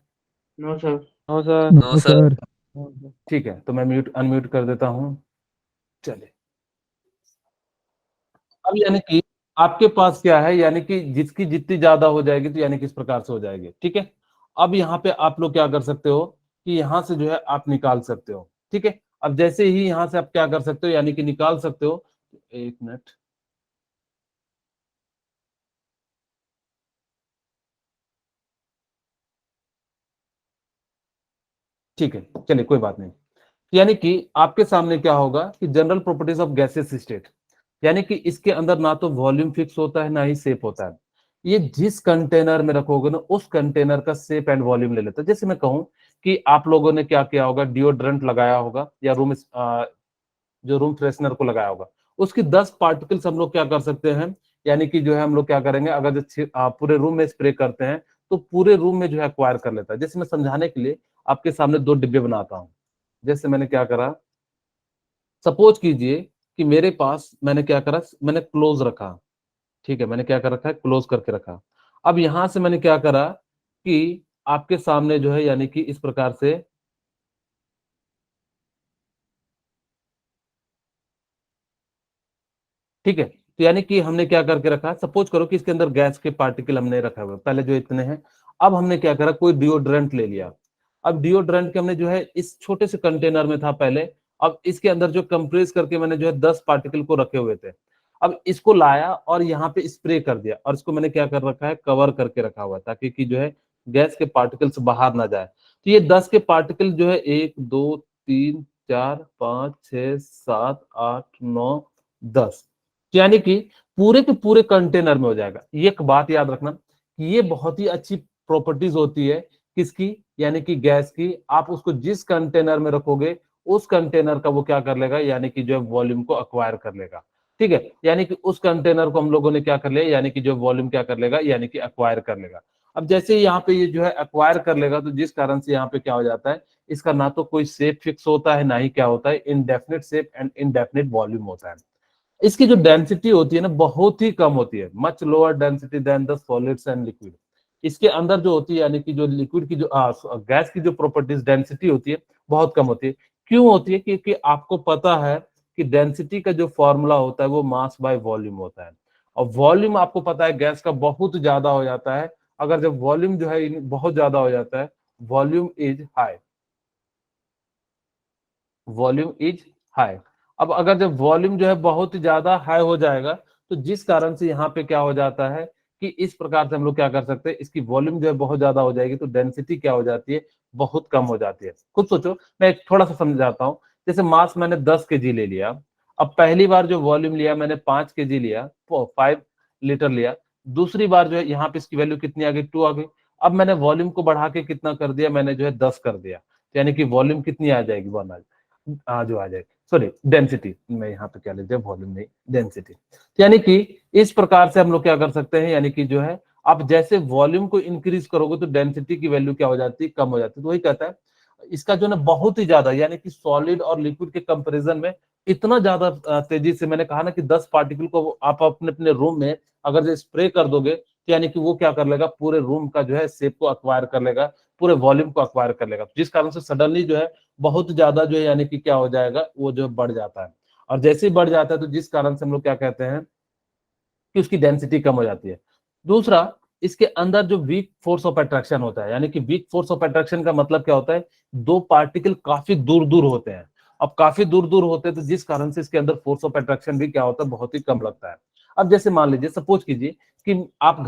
No sir. No sir. No sir. ठीक है, तो मैं म्यूट अनम्यूट कर देता हूं। चलिए, अब यानी कि आपके पास क्या है, यानी कि जिसकी जितनी ज्यादा हो जाएगी तो यानी कि इस प्रकार से हो जाएगी, ठीक है। अब यहाँ पे आप लोग क्या कर सकते हो कि यहाँ से जो है आप निकाल सकते हो, ठीक है। अब जैसे ही यहाँ से आप क्या कर सकते हो, यानी कि निकाल सकते हो, एक मिनट, ठीक है, चलिए कोई बात नहीं। यानी कि आपके सामने क्या होगा कि general properties of gases state, यानी कि इसके अंदर ना तो वॉल्यूम फिक्स होता है ना ही शेप होता है। ये जिस कंटेनर में रखोगे ना उस कंटेनर का शेप एंड वॉल्यूम ले लेता है। जैसे मैं कहूं कि आप लोगों ने क्या किया होगा, डिओड्रेंट लगाया होगा या जो रूम फ्रेशनर को लगाया होगा, उसकी 10 पार्टिकल्स हम लोग क्या कर सकते हैं, यानी कि जो है हम लोग क्या करेंगे, अगर जो पूरे रूम में स्प्रे करते हैं तो पूरे रूम में जो है एक्वायर कर लेता है। जैसे मैं समझाने के लिए आपके सामने 2 डिब्बे बनाता हूं। जैसे मैंने क्या करा, सपोज कीजिए कि मेरे पास मैंने क्या करा, मैंने क्लोज रखा, ठीक है, मैंने क्या कर रखा है, क्लोज करके रखा। अब यहां से मैंने क्या करा कि आपके सामने जो है यानी कि इस प्रकार से, ठीक है। तो यानी कि हमने क्या करके रखा, सपोज करो कि इसके अंदर गैस के पार्टिकल हमने रखा हुआ पहले जो इतने हैं। अब हमने क्या करा, कोई डिओड्रेंट ले लिया। अब डिओड्रेंट के हमने जो है इस छोटे से कंटेनर में था पहले, अब इसके अंदर जो कंप्रेस करके मैंने जो है 10 पार्टिकल को रखे हुए थे, अब इसको लाया और यहाँ पे स्प्रे कर दिया, और इसको मैंने क्या कर रखा है, कवर करके रखा हुआ है ताकि कि जो है गैस के पार्टिकल्स बाहर ना जाए। तो ये 10 के पार्टिकल जो है 1 2 3 4 5 6 7 8 9 10, यानी कि पूरे के पूरे कंटेनर में हो जाएगा। ये एक बात याद रखना कि ये बहुत ही अच्छी प्रॉपर्टीज होती है किसकी, यानी कि गैस की। आप उसको जिस कंटेनर में रखोगे उस कंटेनर का वो क्या कर लेगा, यानी कि जो है वॉल्यूम को अक्वायर कर लेगा, ठीक है। यानी कि उस कंटेनर को हम लोगों ने क्या कर लिया, यानी कि जो वॉल्यूम क्या कर लेगा, यानी कि अक्वायर कर लेगा। अब जैसे यहाँ पे ये जो है अक्वायर कर लेगा तो जिस कारण से यहाँ पे क्या हो जाता है, इसका ना तो कोई शेप फिक्स होता है ना ही क्या होता है, indefinite shape and indefinite volume होता है। इसकी जो डेंसिटी होती है ना बहुत ही कम होती है, much lower density than the solids and liquid. इसके अंदर जो होती है, यानी कि जो लिक्विड की जो गैस की जो प्रॉपर्टीज डेंसिटी होती है बहुत कम होती है। क्यों होती है, क्योंकि आपको पता है कि डेंसिटी का जो फॉर्मूला होता है वो मास बाय वॉल्यूम होता है, और वॉल्यूम आपको पता है गैस का बहुत ज्यादा हो जाता है। अगर जब वॉल्यूम जो है बहुत ज्यादा हो जाता है, volume is high, volume is high. अब अगर जब वॉल्यूम जो है बहुत ही ज्यादा हाई हो जाएगा तो जिस कारण से यहाँ पे क्या हो जाता है कि इस प्रकार से हम लोग क्या कर सकते हैं, इसकी वॉल्यूम जो है बहुत ज्यादा हो जाएगी तो डेंसिटी क्या हो जाती है, बहुत कम हो जाती है। खुद सोचो, मैं एक थोड़ा सा समझाता हूँ। जैसे मास मैंने 10 केजी ले लिया, अब पहली बार जो वॉल्यूम लिया मैंने 5 केजी लिया, 5 लीटर लिया। दूसरी बार जो है यहाँ पे इसकी वैल्यू कितनी आ गई, 2 आ गई। अब मैंने वॉल्यूम को बढ़ा के कितना कर दिया, मैंने जो है 10 कर दिया, यानी कि वॉल्यूम कितनी आ जाएगी, 1 आ जाएगी। जो आ जाए, सॉरी डेंसिटी, मैं यहाँ पे क्या लिख दिया, वॉल्यूम नहीं डेंसिटी। यानी कि इस प्रकार से हम लोग क्या कर सकते हैं, यानी कि जो है आप जैसे वॉल्यूम को इंक्रीज करोगे तो डेंसिटी की वैल्यू क्या हो जाती है, कम हो जाती है। तो वही कहता है इसका जो ना बहुत ही ज्यादा, यानी कि सॉलिड और लिक्विड के कंपैरिजन में इतना ज्यादा तेजी से, मैंने कहा ना कि 10 पार्टिकल को आप अपने अपने रूम में अगर जो स्प्रे कर दोगे तो यानी कि वो क्या कर लेगा, पूरे रूम का जो है शेप को अक्वायर कर लेगा, पूरे वॉल्यूम को अक्वायर कर लेगा, जिस कारण से सडनली जो है बहुत ज्यादा जो है यानी कि क्या हो जाएगा, वो जो बढ़ जाता है। और जैसे ही बढ़ जाता है तो जिस कारण से हम लोग क्या कहते हैं कि उसकी डेंसिटी कम हो जाती है। दूसरा, इसके अंदर जो वीक फोर्स ऑफ अट्रैक्शन होता है, यानी कि वीक फोर्स ऑफ अट्रैक्शन का मतलब क्या होता है, दो पार्टिकल काफी दूर दूर होते हैं। अब काफी दूर दूर होते हैं तो जिस कारण से इसके अंदर फोर्स ऑफ अट्रैक्शन भी क्या होता है, बहुत ही कम लगता है। अब जैसे मान लीजिए, सपोज कीजिए कि आप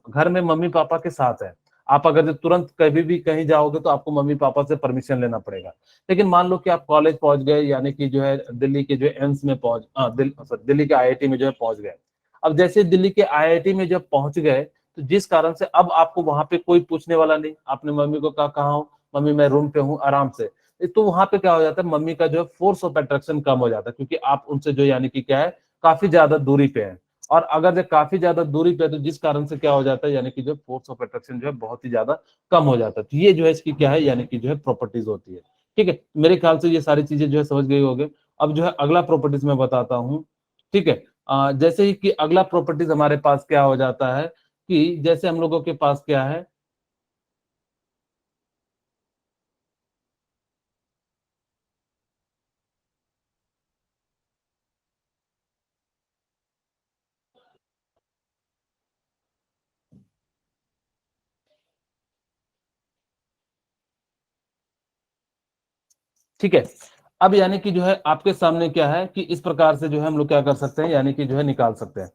घर में मम्मी पापा के साथ है, आप अगर तुरंत कभी भी कहीं जाओगे तो आपको मम्मी पापा से परमिशन लेना पड़ेगा। लेकिन मान लो कि आप कॉलेज पहुंच गए, यानी कि जो है दिल्ली के जो एम्स में दिल्ली के आईआईटी में जो है पहुंच गए। अब जैसे दिल्ली के आईआईटी में जब पहुंच गए तो जिस कारण से अब आपको वहां पे कोई पूछने वाला नहीं, आपने मम्मी को कहा कहाँ हो, मम्मी मैं रूम पे हूँ आराम से, तो वहां पे क्या हो जाता है, मम्मी का जो है फोर्स ऑफ अट्रैक्शन कम हो जाता है, क्योंकि आप उनसे जो यानी कि क्या है, काफी ज्यादा दूरी पे है। और अगर जो काफी ज्यादा दूरी पे है तो जिस कारण से क्या हो जाता है, यानी कि जो फोर्स ऑफ अट्रैक्शन जो है बहुत ही ज्यादा कम हो जाता है। तो ये जो है इसकी क्या है, यानी कि जो है प्रॉपर्टीज होती है। ठीक है, मेरे ख्याल से ये सारी चीजें जो है समझ गई होगे। अब जो है अगला प्रॉपर्टीज मैं बताता हूँ। ठीक है, जैसे ही कि अगला प्रॉपर्टीज हमारे पास क्या हो जाता है कि जैसे हम लोगों के पास क्या है, ठीक है। अब यानी कि जो है आपके सामने क्या है कि इस प्रकार से जो है हम लोग क्या कर सकते हैं, यानी कि जो है निकाल सकते हैं।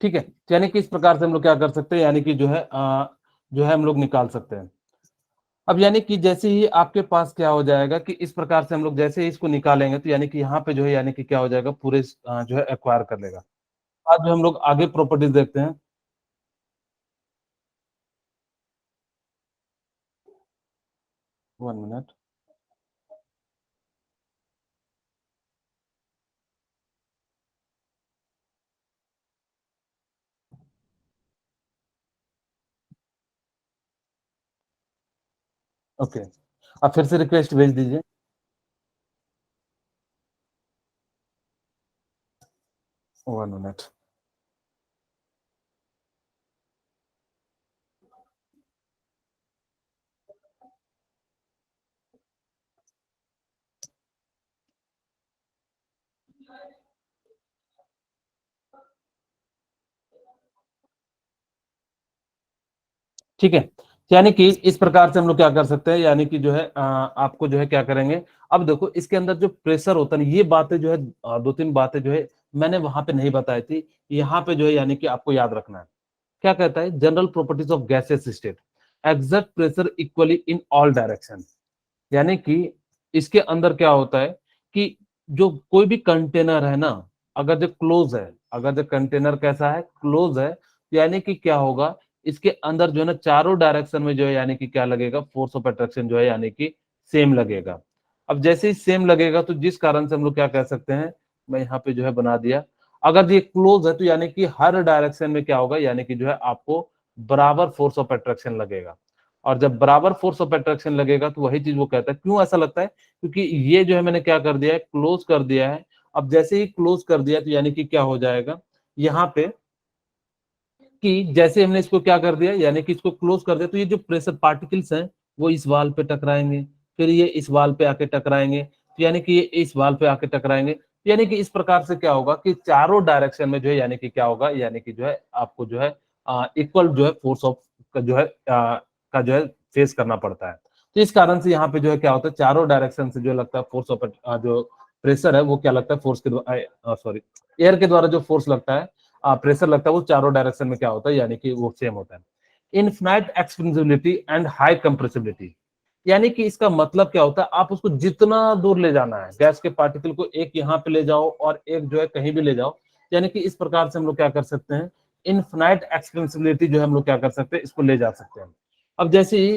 ठीक है, तो यानी कि इस प्रकार से हम लोग क्या कर सकते हैं, यानी कि जो है हम लोग निकाल सकते हैं। अब यानी कि जैसे ही आपके पास क्या हो जाएगा कि इस प्रकार से हम लोग जैसे ही इसको निकालेंगे तो यानी कि यहाँ पे जो है यानी कि क्या हो जाएगा, पूरे जो है एक्वायर कर लेगा। आज जो हम लोग आगे प्रॉपर्टीज देखते हैं। 1 मिनट। ओके, आप फिर से रिक्वेस्ट भेज दीजिए। One minute. ठीक है, यानी कि इस प्रकार से हम लोग क्या कर सकते हैं, यानी कि जो है आपको जो है क्या करेंगे। अब देखो इसके अंदर जो प्रेशर होता है ना, ये बातें जो है दो तीन बातें जो है मैंने वहां पे नहीं बताई थी, यहाँ पे जो है यानी कि आपको याद रखना है। क्या कहता है, general properties of gases state, exert pressure equally in all direction. यानी कि इसके अंदर क्या होता है कि जो कोई भी कंटेनर है ना, अगर जो क्लोज है, अगर जो कंटेनर कैसा है, क्लोज है, यानी कि क्या होगा, इसके अंदर जो है ना चारों डायरेक्शन में जो है यानी कि क्या लगेगा, फोर्स ऑफ अट्रैक्शन जो है यानी कि सेम लगेगा। अब जैसे ही सेम लगेगा तो जिस कारण से हम लोग क्या कह सकते हैं, मैं यहाँ पे जो है बना दिया, अगर ये क्लोज है तो यानी कि हर डायरेक्शन में क्या होगा, यानी कि जो है आपको बराबर फोर्स ऑफ अट्रैक्शन लगेगा। और जब बराबर फोर्स ऑफ अट्रैक्शन लगेगा तो वही चीज वो कहता है। क्यों ऐसा लगता है, क्योंकि ये जो है मैंने क्या कर दिया है, क्लोज कर दिया है। अब जैसे ही क्लोज कर दिया तो यानी कि क्या हो जाएगा यहाँ पे कि जैसे हमने इसको क्या कर दिया, यानी कि इसको क्लोज कर दिया, तो ये जो प्रेशर पार्टिकल्स हैं वो इस वाल पे टकराएंगे, फिर ये इस वाल पे आके टकराएंगे, तो यानी कि ये इस वाल पे आके टकराएंगे। यानी कि इस प्रकार से क्या होगा कि चारों डायरेक्शन में जो है यानी कि क्या होगा, यानी कि जो है आपको जो है इक्वल जो है फोर्स ऑफ का जो है फेस करना पड़ता है। तो इस कारण से यहाँ पे जो है क्या होता है, चारों डायरेक्शन से जो लगता है फोर्स ऑफ जो प्रेशर है वो क्या लगता है, फोर्स के सॉरी एयर के द्वारा जो फोर्स लगता है, प्रेशर लगता है, वो चारों डायरेक्शन में क्या होता है, यानी कि वो सेम होता है। इनफिनाइट एक्सपेंसिबिलिटी एंड हाई कंप्रेसिबिलिटी, यानी कि इसका मतलब क्या होता है, आप उसको जितना दूर ले जाना है, गैस के पार्टिकल को एक यहाँ पे ले जाओ और एक जो है कहीं भी ले जाओ, यानी कि इस प्रकार से हम लोग क्या कर सकते हैं, इनफिनाइट एक्सपेंसिबिलिटी जो है हम लोग क्या कर सकते हैं, इसको ले जा सकते हैं। अब जैसे ही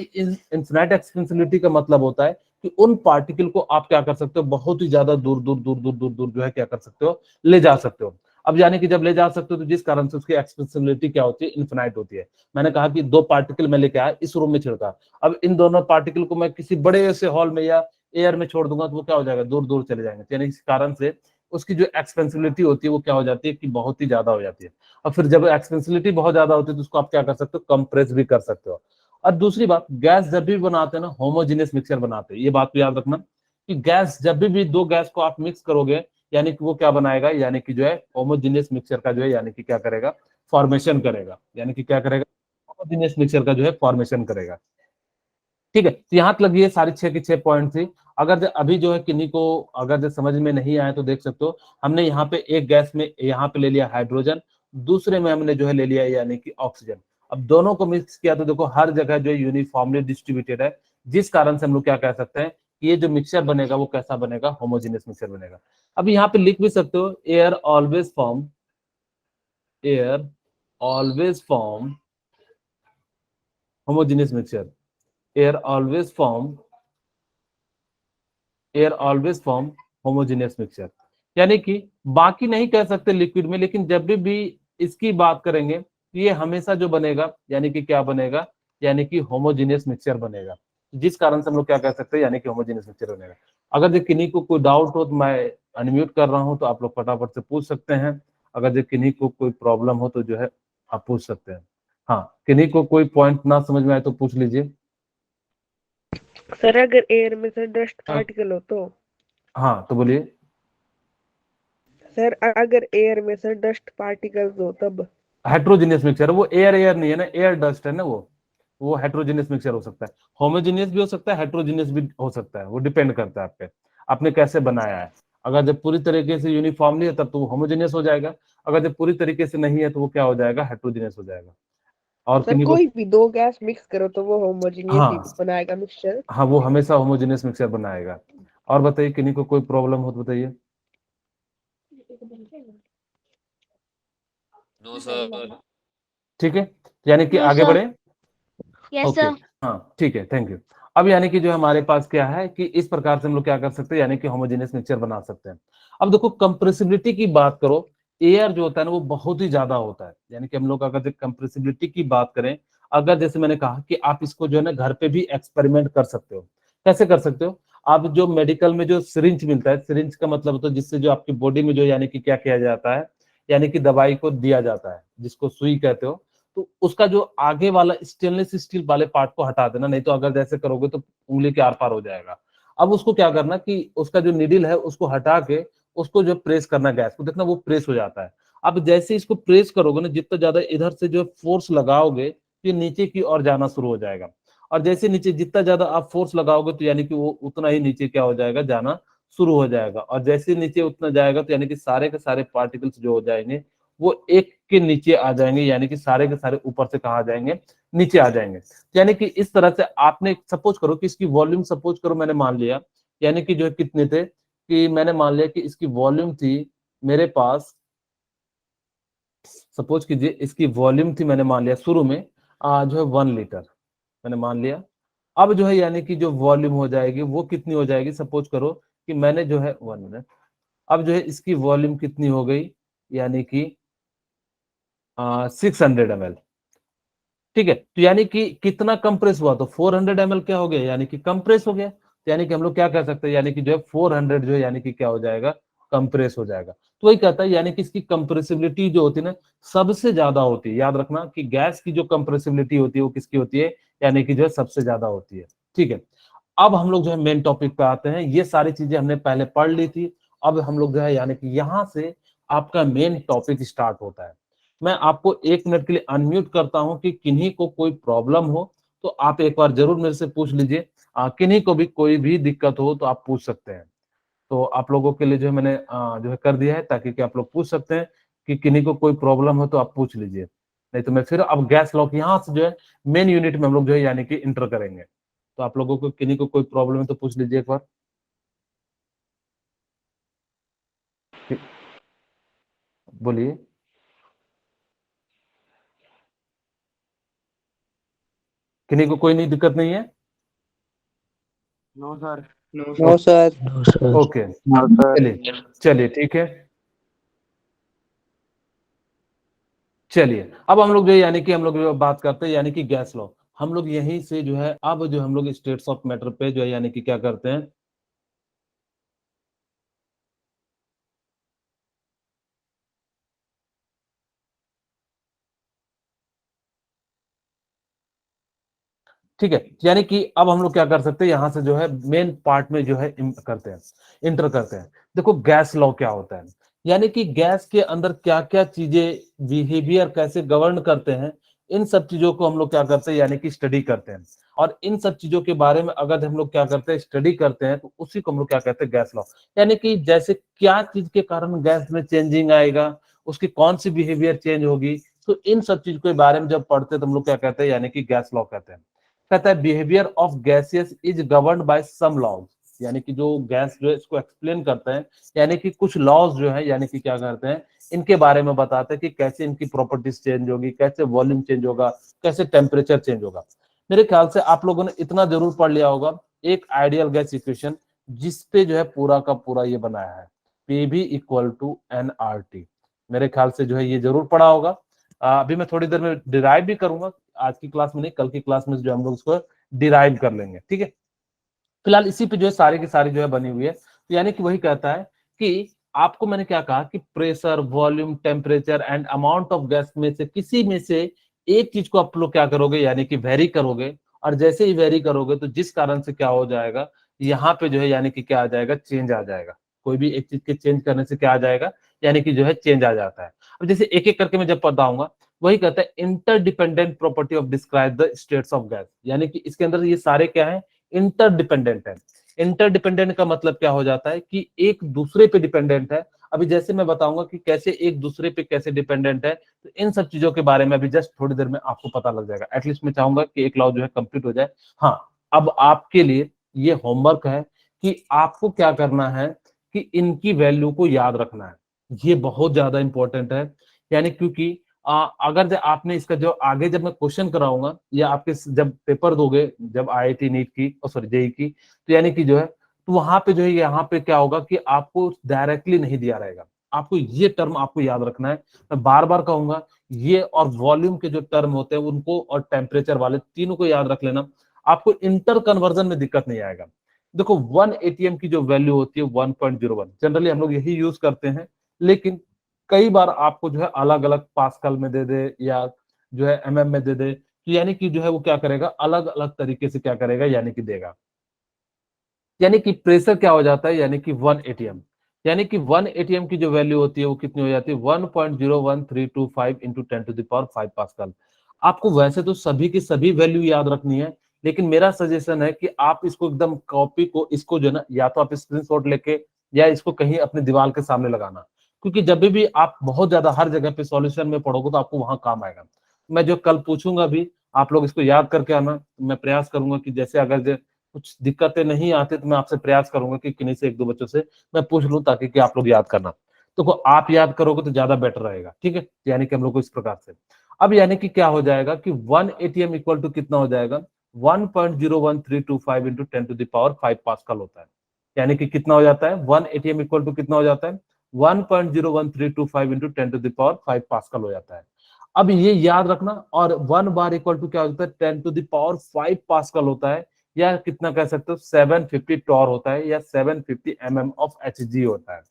इनफिनाइट एक्सपेंसिबिलिटी का मतलब होता है कि उन पार्टिकल को आप क्या कर सकते हो, बहुत ही ज्यादा दूर दूर दूर दूर दूर दूर जो है क्या कर सकते हो, ले जा सकते हो। अब यानी कि जब ले जा सकते हो तो जिस कारण से उसकी एक्सपेंसिबिलिटी क्या होती है, इनफिनाइट होती है। मैंने कहा कि 2 पार्टिकल मैं लेके आया, इस रूम में छिड़का, अब इन दोनों पार्टिकल को मैं किसी बड़े से हॉल में या एयर में छोड़ दूंगा तो वो क्या हो जाएगा, दूर दूर चले जाएंगे। यानी इस कारण से उसकी जो एक्सपेंसिबिलिटी होती है वो क्या हो जाती है, कि बहुत ही ज्यादा हो जाती है। और फिर जब एक्सपेंसिबिलिटी बहुत ज्यादा होती है तो उसको आप क्या कर सकते हो, कंप्रेस भी कर सकते हो। और दूसरी बात, गैस जब भी बनाते हैं ना, होमोजेनियस मिक्सचर बनाते हैं, ये बात भी याद रखना कि गैस जब भी 2 गैस को आप मिक्स करोगे, यानी कि वो क्या बनाएगा, यानी कि जो है होमोजेनियस मिक्सचर का जो है, यानी कि क्या करेगा, फॉर्मेशन करेगा, यानी कि क्या करेगा, होमोजेनियस मिक्सचर का जो है फॉर्मेशन करेगा। ठीक है, तो यहाँ तक लगी है सारी 6 की 6 पॉइंट थी। अगर अभी जो है किन्हीं को अगर समझ में नहीं आया तो देख सकते हो, हमने यहाँ पे एक गैस में यहाँ पे ले लिया हाइड्रोजन, दूसरे में हमने जो है ले लिया यानी कि ऑक्सीजन। अब दोनों को मिक्स किया तो देखो हर जगह जो है यूनिफॉर्मली डिस्ट्रीब्यूटेड है, जिस कारण से हम लोग क्या कह सकते हैं कि ये जो मिक्सचर बनेगा वो कैसा बनेगा, होमोजेनियस मिक्सचर बनेगा। अब यहाँ पे लिख भी सकते हो, air always form homogeneous mixture, air always form homogeneous mixture. यानी कि बाकी नहीं कह सकते लिक्विड में, लेकिन जब भी इसकी बात करेंगे ये हमेशा जो बनेगा, यानी कि क्या बनेगा, यानी कि होमोजेनियस मिक्सचर बनेगा, जिस कारण से हम लोग क्या कह सकते हैं, यानी कि होमोजेनियस मिक्सचर बनेगा। अगर जो किन्हीं को कोई डाउट हो तो मैं अनम्यूट कर रहा हूं, तो आप लोग फटाफट से पूछ सकते हैं। अगर जो किन्हीं को कोई प्रॉब्लम हो तो जो है आप पूछ सकते हैं। हाँ, किन्हीं को कोई पॉइंट ना समझ में आए तो पूछ लीजिए। सर अगर एयर में से डस्ट पार्टिकल हो तो? हाँ तो बोलिए। सर अगर एयर में से डस्ट पार्टिकल्स हो तब? हेट्रोजीनियस मिक्सचर, वो एयर नहीं है ना, एयर डस्ट है ना, वो हेट्रोजीनियस मिक्सचर हो सकता है। होमोजीनियस भी हो सकता है, हेट्रोजीनियस भी हो सकता है, वो डिपेंड करता है आप पे, आपने कैसे बनाया है। अगर जब पूरी तरीके से यूनिफॉर्मली है तब तो वो होमोजीनियस हो जाएगा, अगर जब पूरी तरीके से नहीं है तो वो क्या हो जाएगा, हेट्रोजीनियस हो जाएगा। और सर किन्हीं को कोई भी 2 गैस मिक्स करो तो वो होमोजेनियस ही हाँ बनाएगा मिक्सचर? हाँ, वो हमेशा होमोजीनियस मिक्सचर बनाएगा। और बताइए, किन्हीं को कोई प्रॉब्लम हो तो बताइए। No sir. ठीक है, यानी कि No, आगे sir. बढ़े। Yes, okay, sir. हाँ ठीक है, थैंक यू। अब यानी कि जो हमारे पास क्या है कि इस प्रकार से हम लोग क्या कर सकते हैं, यानी कि होमोजेनियस मिक्सचर बना सकते हैं। अब देखो कंप्रेसिबिलिटी की बात करो, एयर जो होता है ना वो बहुत ही ज्यादा होता है, यानी कि हम लोग अगर कंप्रेसिबिलिटी की बात करें, अगर जैसे मैंने कहा कि आप इसको जो है ना घर पे भी एक्सपेरिमेंट कर सकते हो। कैसे कर सकते हो, आप जो मेडिकल में जो सिरिंज मिलता है, सिरिंज का मतलब होता है जिससे जो आपकी बॉडी में जो यानी कि क्या किया जाता है, यानी कि दवाई को दिया जाता है, जिसको सुई कहते हो, तो उसका जो आगे वाला स्टेनलेस स्टील वाले पार्ट को हटा देना, नहीं तो अगर जैसे करोगे तो उंगली के आर पार हो जाएगा। अब उसको क्या करना कि उसका जो निडल है उसको हटा के उसको जो प्रेस करना, गैस को देखना वो प्रेस हो जाता है। अब जैसे इसको प्रेस करोगे ना, जितना ज्यादा इधर से जो फोर्स लगाओगे तो ये नीचे की ओर जाना शुरू हो जाएगा, और जैसे नीचे जितना ज्यादा आप फोर्स लगाओगे तो यानी कि वो उतना ही नीचे क्या हो जाएगा, जाना शुरू हो जाएगा। और जैसे नीचे उतना जाएगा तो यानी कि सारे के सारे पार्टिकल्स जो हो जाएंगे वो एक के नीचे आ जाएंगे, यानी कि सारे के सारे ऊपर से कहा जाएंगे, नीचे आ जाएंगे। यानी कि इस तरह से आपने सपोज करो कि इसकी वॉल्यूम, सपोज करो मैंने मान लिया, यानी कि जो है कितने थे, कि मैंने मान लिया कि इसकी वॉल्यूम थी मेरे पास, सपोज कीजिए इसकी वॉल्यूम थी, मैंने मान लिया शुरू में जो है 1 लीटर मैंने मान लिया। अब जो है यानी कि जो वॉल्यूम हो जाएगी वो कितनी हो जाएगी, सपोज करो कि मैंने जो है 1 मिनट, अब जो है इसकी वॉल्यूम कितनी हो गई, यानी कि 600 ml। ठीक है, तो यानी कि कितना कंप्रेस हुआ, तो 400 ml क्या हो गया, यानी कि कंप्रेस हो गया। तो यानी कि हम लोग क्या कह सकते हैं, यानी कि जो है 400 जो है यानी कि क्या हो जाएगा, कंप्रेस हो जाएगा। तो वही कहता है यानी कि इसकी कंप्रेसिबिलिटी जो होती है ना सबसे ज्यादा होती है। याद रखना कि गैस की जो कंप्रेसिबिलिटी होती है वो किसकी होती है, यानी कि जो है सबसे ज्यादा होती है। ठीक है, अब हम लोग जो है मेन टॉपिक पे आते हैं। ये सारी चीजें हमने पहले पढ़ ली थी, अब हम लोग जो है यानी कि यहाँ से आपका मेन टॉपिक स्टार्ट होता है। मैं आपको 1 मिनट के लिए अनम्यूट करता हूं कि किन्हीं को कोई प्रॉब्लम हो तो आप एक बार जरूर मेरे से पूछ लीजिए। किन्हीं को भी कोई भी दिक्कत हो तो आप पूछ सकते हैं। तो आप लोगों के लिए जो है मैंने जो है कर दिया है, ताकि कि आप लोग पूछ सकते हैं कि किन्हीं को कोई प्रॉब्लम हो तो आप पूछ लीजिए। नहीं तो मैं फिर अब गैस लॉ यहाँ से जो है मेन यूनिट में हम लोग जो है यानी कि इंटर करेंगे। तो आप लोगों को किन्हीं को कोई प्रॉब्लम है तो पूछ लीजिए एक बार। बोलिए। किन्हीं को कोई नहीं दिक्कत नहीं है? No sir. No sir. Okay, चलिए चलिए ठीक है। चलिए अब हम लोग जो है यानी कि हम लोग जो बात करते हैं यानी कि गैस लॉ। हम लोग यहीं से जो है अब जो हम लोग स्टेट्स ऑफ मैटर पे जो है यानी कि क्या करते हैं, ठीक है। यानी कि अब हम लोग क्या कर सकते हैं, यहां से जो है मेन पार्ट में जो है करते हैं, इंटर करते हैं। देखो गैस लॉ क्या होता है, यानी कि गैस के अंदर क्या क्या चीजें बिहेवियर कैसे गवर्न करते हैं, इन सब चीजों को हम लोग क्या करते हैं यानी कि स्टडी करते हैं। और इन सब चीजों के बारे में अगर हम लोग क्या करते हैं स्टडी करते हैं, तो उसी को हम लोग क्या कहते हैं गैस लॉ। यानी कि जैसे क्या चीज के कारण गैस में चेंजिंग आएगा, उसकी कौन सी बिहेवियर चेंज होगी, तो इन सब चीज के बारे में जब पढ़ते हैं तो हम लोग क्या कहते हैं यानी कि गैस लॉ कहते हैं। कहता है behaviour of gases is governed by some laws, यानी कि जो गैस जो है इसको एक्सप्लेन करते हैं, यानी कि कुछ लॉज जो है यानी कि क्या करते हैं इनके बारे में बताते हैं कि कैसे इनकी प्रॉपर्टीज चेंज होगी, कैसे वॉल्यूम चेंज होगा, कैसे टेम्परेचर चेंज होगा। मेरे ख्याल से आप लोगों ने इतना जरूर पढ़ लिया होगा, एक आइडियल गैस इक्वेशन जिसपे जो है पूरा का पूरा ये बनाया है, PV इक्वल टू nRT। मेरे ख्याल से जो है ये जरूर पढ़ा होगा। अभी मैं थोड़ी देर में डिराइव भी करूंगा, आज की क्लास में नहीं, कल की क्लास में जो हम लोग उसको डिराइव कर लेंगे, ठीक है। फिलहाल इसी पे जो है सारे की सारी जो है बनी हुई है। तो यानी कि वही कहता है कि आपको मैंने क्या कहा कि pressure, volume, temperature and amount of gas में से किसी में से एक चीज को आप लोग क्या करोगे यानी कि वेरी करोगे, और जैसे ही वेरी करोगे तो जिस कारण से क्या हो जाएगा, यहाँ पे जो है यानी कि क्या आ जाएगा, चेंज आ जाएगा। कोई भी एक चीज के चेंज करने से क्या आ जाएगा, यानी कि जो है चेंज आ जाता है। अब जैसे एक एक करके मैं जब बताऊंगा, वही कहता है interdependent property of describe the states of gas, यानी कि इसके अंदर ये सारे क्या है, इंटरडिपेंडेंट है। इंटरडिपेंडेंट का मतलब क्या हो जाता है कि एक दूसरे पे डिपेंडेंट है। अभी जैसे मैं बताऊंगा कि कैसे एक दूसरे पे कैसे डिपेंडेंट है, तो इन सब चीजों के बारे में अभी जस्ट थोड़ी देर में आपको पता लग जाएगा। एटलीस्ट मैं चाहूंगा कि एक लॉ जो है कंप्लीट हो जाए। हाँ, अब आपके लिए ये होमवर्क है कि आपको क्या करना है कि इनकी वैल्यू को याद रखना है। ये बहुत ज्यादा इंपॉर्टेंट है, यानी क्योंकि अगर जब आपने इसका जो आगे जब मैं क्वेश्चन कराऊंगा या आपके जब पेपर दोगे, जब IIT नीट की सॉरी जेई की, तो यानी कि जो है तो वहां पे जो है यहाँ पे क्या होगा कि आपको डायरेक्टली नहीं दिया रहेगा। आपको ये टर्म आपको याद रखना है। मैं बार बार कहूंगा, ये और वॉल्यूम के जो टर्म होते हैं उनको और टेम्परेचर वाले तीनों को याद रख लेना। आपको इंटर कन्वर्जन में दिक्कत नहीं आएगा। देखो 1 ATM की जो वैल्यू होती है 1.01, जनरली हम लोग यही यूज करते हैं, लेकिन कई बार आपको जो है अलग अलग पास्कल में दे दे या जो है MM में दे दे, तो यानी कि जो है वो क्या करेगा, अलग अलग तरीके से क्या करेगा यानी कि देगा। यानी कि प्रेशर क्या हो जाता है, यानी कि 1 ATM, यानी कि 1 ATM की जो वैल्यू होती है वो कितनी हो जाती है, 1.01325 इंटू 10⁵ पास्कल। आपको वैसे तो सभी की सभी वैल्यू याद रखनी है, लेकिन मेरा सजेशन है कि आप इसको एकदम कॉपी को इसको जो ना, या तो आप स्क्रीनशॉट लेके या इसको कहीं अपने दीवार के सामने लगाना, क्योंकि जब भी आप बहुत ज्यादा हर जगह पे सॉल्यूशन में पढ़ोगे तो आपको वहां काम आएगा। मैं जो कल पूछूंगा भी, आप लोग इसको याद करके आना। मैं प्रयास करूंगा कि जैसे अगर कुछ दिक्कतें नहीं आती तो मैं आपसे प्रयास करूंगा कि किन्हीं से एक दो बच्चों से मैं पूछ लूं, ताकि कि आप लोग याद करना। तो आप याद करोगे तो ज्यादा बेटर रहेगा, ठीक है। यानी कि हम लोग को इस प्रकार से अब यानी कि क्या हो जाएगा कि 1 ATM इक्वल टू कितना हो जाएगा, 1.01325 इंटू 10⁵ पास्कल होता है। यानी कि कितना हो जाता है, 1 ATM इक्वल टू कितना हो जाता है, 1.01325 इंटू 10⁵ पास्कल हो जाता है। अब ये याद रखना, और 1 बार इक्वल टू क्या होता है, 10⁵ पास्कल होता है, या कितना कह सकते हो 750 टॉर होता है, या 750 mm ऑफ Hg होता है।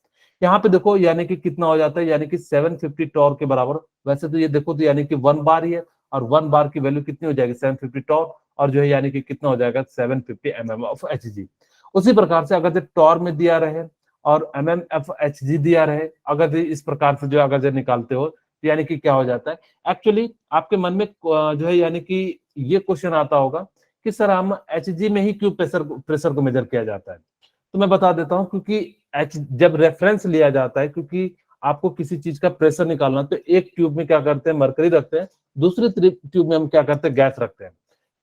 यहाँ पे देखो यानी कि कितना हो जाता है, यानी कि 750 टॉर के बराबर। वैसे तो ये देखो तो यानी कि 1 बार ही है, और 1 बार की वैल्यू कितनी हो जाएगी, 750 टॉर, और जो है यानी कि कितना हो जाएगा, 750 mm ऑफ Hg। उसी प्रकार से अगर जो टॉर में दिया रहे और mm ऑफ Hg दिया रहे, अगर इस प्रकार से जो अगर जो निकालते हो, तो यानी कि क्या हो जाता है, एक्चुअली आपके मन में जो है यानी कि ये क्वेश्चन आता होगा कि सर हम एचजी में ही क्यों प्रेशर को मेजर किया जाता है। तो मैं बता देता हूँ, क्योंकि एच जब रेफरेंस लिया जाता है, क्योंकि आपको किसी चीज का प्रेशर निकालना, तो एक ट्यूब में क्या करते हैं, मरकरी रखते हैं, दूसरी ट्यूब में हम क्या करते हैं, गैस रखते हैं।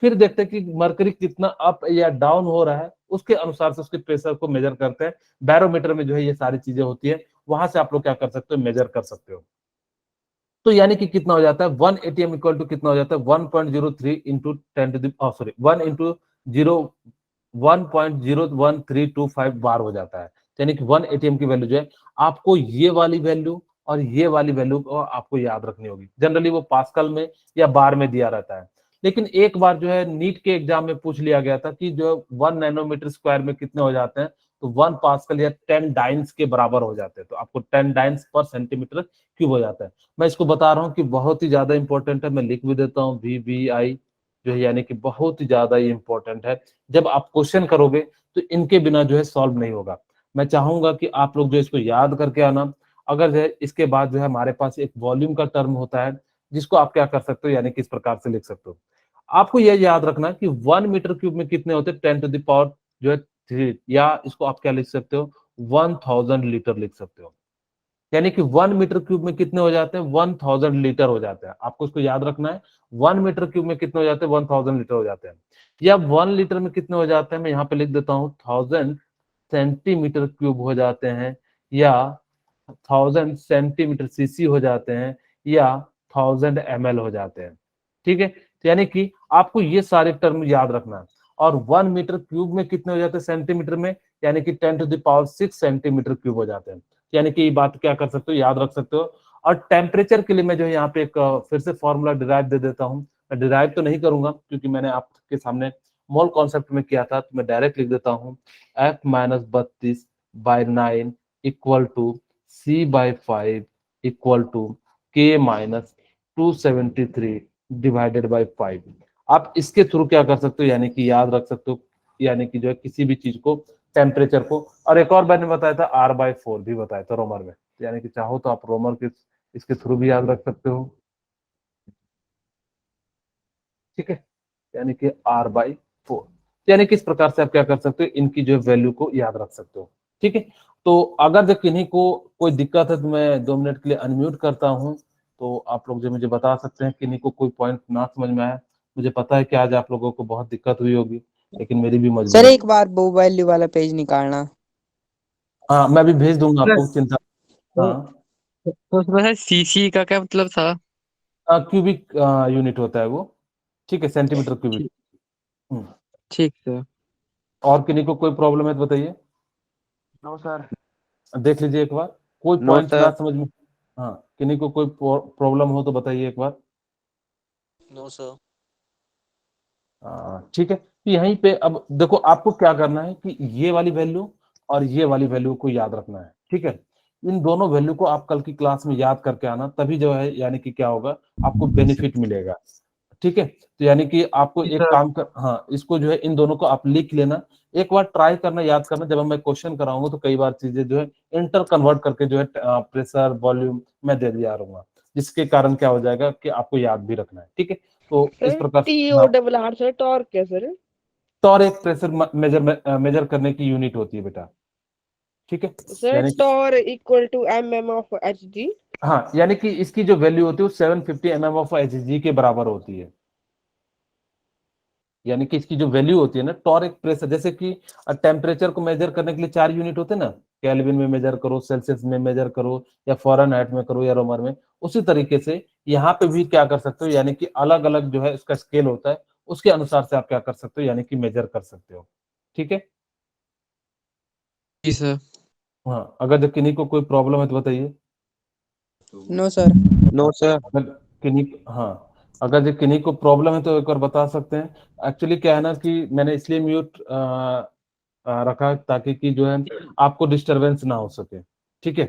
फिर देखते हैं कि मरकरी कितना अप या डाउन हो रहा है, उसके अनुसार से उसके प्रेशर को मेजर करते हैं। बैरोमीटर में जो है ये सारी चीजें होती है, वहां से आप लोग क्या कर सकते हो, मेजर कर सकते हो। तो यानी कि कितना हो जाता है 1 ATM इक्वल टू कितना हो जाता है 1.03 इंटू 10 टू द 1 इंटू 1.01325 बार हो जाता है। यानी कि 1 ATM की वैल्यू जो है, आपको ये वाली वैल्यू और ये वाली वैल्यू को आपको याद रखनी होगी। जनरली वो पास्कल में या बार में दिया रहता है, लेकिन एक बार जो है नीट के एग्जाम में पूछ लिया गया था कि जो 1 नैनोमीटर स्क्वायर में कितने हो जाते हैं, तो 1 पास्कल या 10 डाइन्स के बराबर हो जाते हैं। तो आपको 10 डाइन्स पर सेंटीमीटर क्यूब हो जाता है। मैं इसको बता रहा हूँ कि बहुत ही ज्यादा इंपॉर्टेंट है, मैं लिख भी देता हूँ VBI जो है, यानी कि बहुत ही ज्यादा इंपॉर्टेंट है। जब आप क्वेश्चन करोगे तो इनके बिना जो है सॉल्व नहीं होगा। मैं चाहूंगा कि आप लोग जो इसको याद करके आना। अगर जो है इसके बाद जो है हमारे पास एक वॉल्यूम का टर्म होता है, जिसको आप क्या कर सकते हो, यानी कि इस प्रकार से लिख सकते हो। आपको यह याद रखना कि 1 मीटर क्यूब में कितने होते हैं, 10 टू द पावर जो है 3, या इसको आप क्या लिख सकते हो, 1000 लीटर लिख सकते हो। यानी कि 1 मीटर क्यूब में कितने हो जाते हैं, 1000 लीटर हो जाते हैं। आपको इसको याद रखना है, 1 मीटर क्यूब में कितने हो जाते हैं, 1000 लीटर हो जाते हैं। या 1 लीटर में कितने हो जाते हैं, मैं यहाँ पे लिख देता हूँ 1000 सेंटीमीटर क्यूब हो जाते हैं, या 1000 सेंटीमीटर सीसी हो जाते हैं, या 1000 ml हो जाते हैं। ठीक है, तो यानी कि आपको ये सारे टर्म याद रखना है। और 1 मीटर क्यूब में कितने हो जाते हैं सेंटीमीटर में, यानी कि 10 to the power 6 centimetre cube हो जाते हैं। यानी कि ये बात क्या कर सकते हो, याद रख सकते हो। और टेम्परेचर के लिए मैं जो है यहाँ पे एक फिर से फॉर्मूला डिराइव दे देता हूँ। मैं डिराइव तो नहीं करूंगा क्योंकि मैंने आपके सामने मोल कॉन्सेप्ट में किया था, तो मैं डायरेक्ट लिख देता हूँ F-32/9 equal to C/5 equal to K-273 divided by 5। आप इसके थ्रू क्या कर सकते हो, यानी कि याद रख सकते हो, यानी कि जो है किसी भी चीज को, टेम्परेचर को। और एक और मैंने बताया था R/4 भी बताया था रोमर में, यानी कि चाहो तो आप रोमर के इसके थ्रू भी याद रख सकते हो। ठीक है, यानी कि R/4, यानी कि इस प्रकार से आप क्या कर सकते हो, इनकी जो वैल्यू को याद रख सकते हो। ठीक है, तो अगर जो किन्हीं को कोई दिक्कत है तो मैं 2 मिनट के लिए अनम्यूट करता हूं, तो आप लोग जो मुझे बता सकते हैं किन्हीं को कोई पॉइंट ना समझ में आया। मुझे पता है कि आज आप लोगों को बहुत दिक्कत हुई होगी, लेकिन मेरी भी सर मजबूरी। एक बार वो वैल्यू वाला पेज निकालना। हाँ, मैं भी भेज दूंगा आपको, चिंता। हाँ, तो उसमें से सीसी का क्या मतलब था? क्यूबिक यूनिट होता है वो। ठीक है, सेंटीमीटर क्यूबिक। ठीक है। और किन्हीं को कोई प्रॉब्लम है तो बताइए। No sir. देख लीजिए एक बार, कोई नो पॉइंट सर। ना समझ में, हाँ, किन्हीं को कोई प्रॉब्लम हो तो बताइए एक बार। No sir. ठीक है, यहीं पे अब देखो आपको क्या करना है कि ये वाली वैल्यू और ये वाली वैल्यू को याद रखना है। ठीक है, इन दोनों वैल्यू को आप कल की क्लास में याद करके आना, तभी जो है यानी कि क्या होगा, आपको बेनिफिट मिलेगा। ठीक है, तो यानी कि आपको एक काम कर, हाँ, इसको जो है इन दोनों को आप लिख लेना, एक बार ट्राई करना, याद करना। जब मैं क्वेश्चन कराऊंगा तो कई बार चीजें जो है इंटर कन्वर्ट करके जो है प्रेशर वॉल्यूम मैं दे दिया रहूंगा, जिसके कारण क्या हो जाएगा कि आपको याद भी रखना है। ठीक है, तो इस सर प्रकार TORR सर, टॉर्क है सर। टॉर एक प्रेशर मेजर करने की यूनिट होती है बेटा। ठीक है, सर यानी कि torr equal to mm of HG। हाँ, यानी कि इसकी जो वैल्यू होती है वो 750 mm ऑफ Hg के बराबर होती है। यानी कि इसकी जो वैल्यू होती है ना, टॉरिक प्रेशर, जैसे कि टेम्परेचर को मेजर करने के लिए 4 यूनिट होते हैं ना, केल्विन में मेजर करो, सेल्सियस में मेजर करो, या फ़ारेनहाइट में करो, या रोमर में। उसी तरीके से यहाँ पे भी क्या कर सकते हो, यानी कि अलग अलग जो है उसका स्केल होता है, उसके अनुसार से आप क्या कर सकते हो, यानी कि मेजर कर सकते हो। ठीक है, जी सर। हाँ, अगर जब किन्हीं को कोई प्रॉब्लम है तो बताइए। No sir. No sir. अगर किन्हीं, हाँ, अगर जो किन्हीं को प्रॉब्लम है तो एक बार बता सकते हैं। एक्चुअली क्या है ना कि मैंने इसलिए म्यूट रखा ताकि कि जो है आपको डिस्टरबेंस ना हो सके। ठीक है,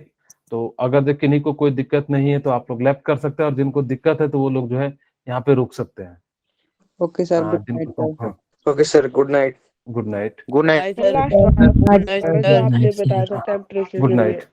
तो अगर जो किन्हीं को कोई दिक्कत नहीं है तो आप लोग लेफ्ट कर सकते हैं, और जिनको दिक्कत है तो वो लोग जो है यहाँ पे रुक सकते हैं। ओके सर, गुड नाइट जिनको, सर। हाँ, okay sir, good night. Good night. Good night. Last वाला Good night, जो आपने बताया था हाँ, टेम्परेचर गुड के लिए। नाइट।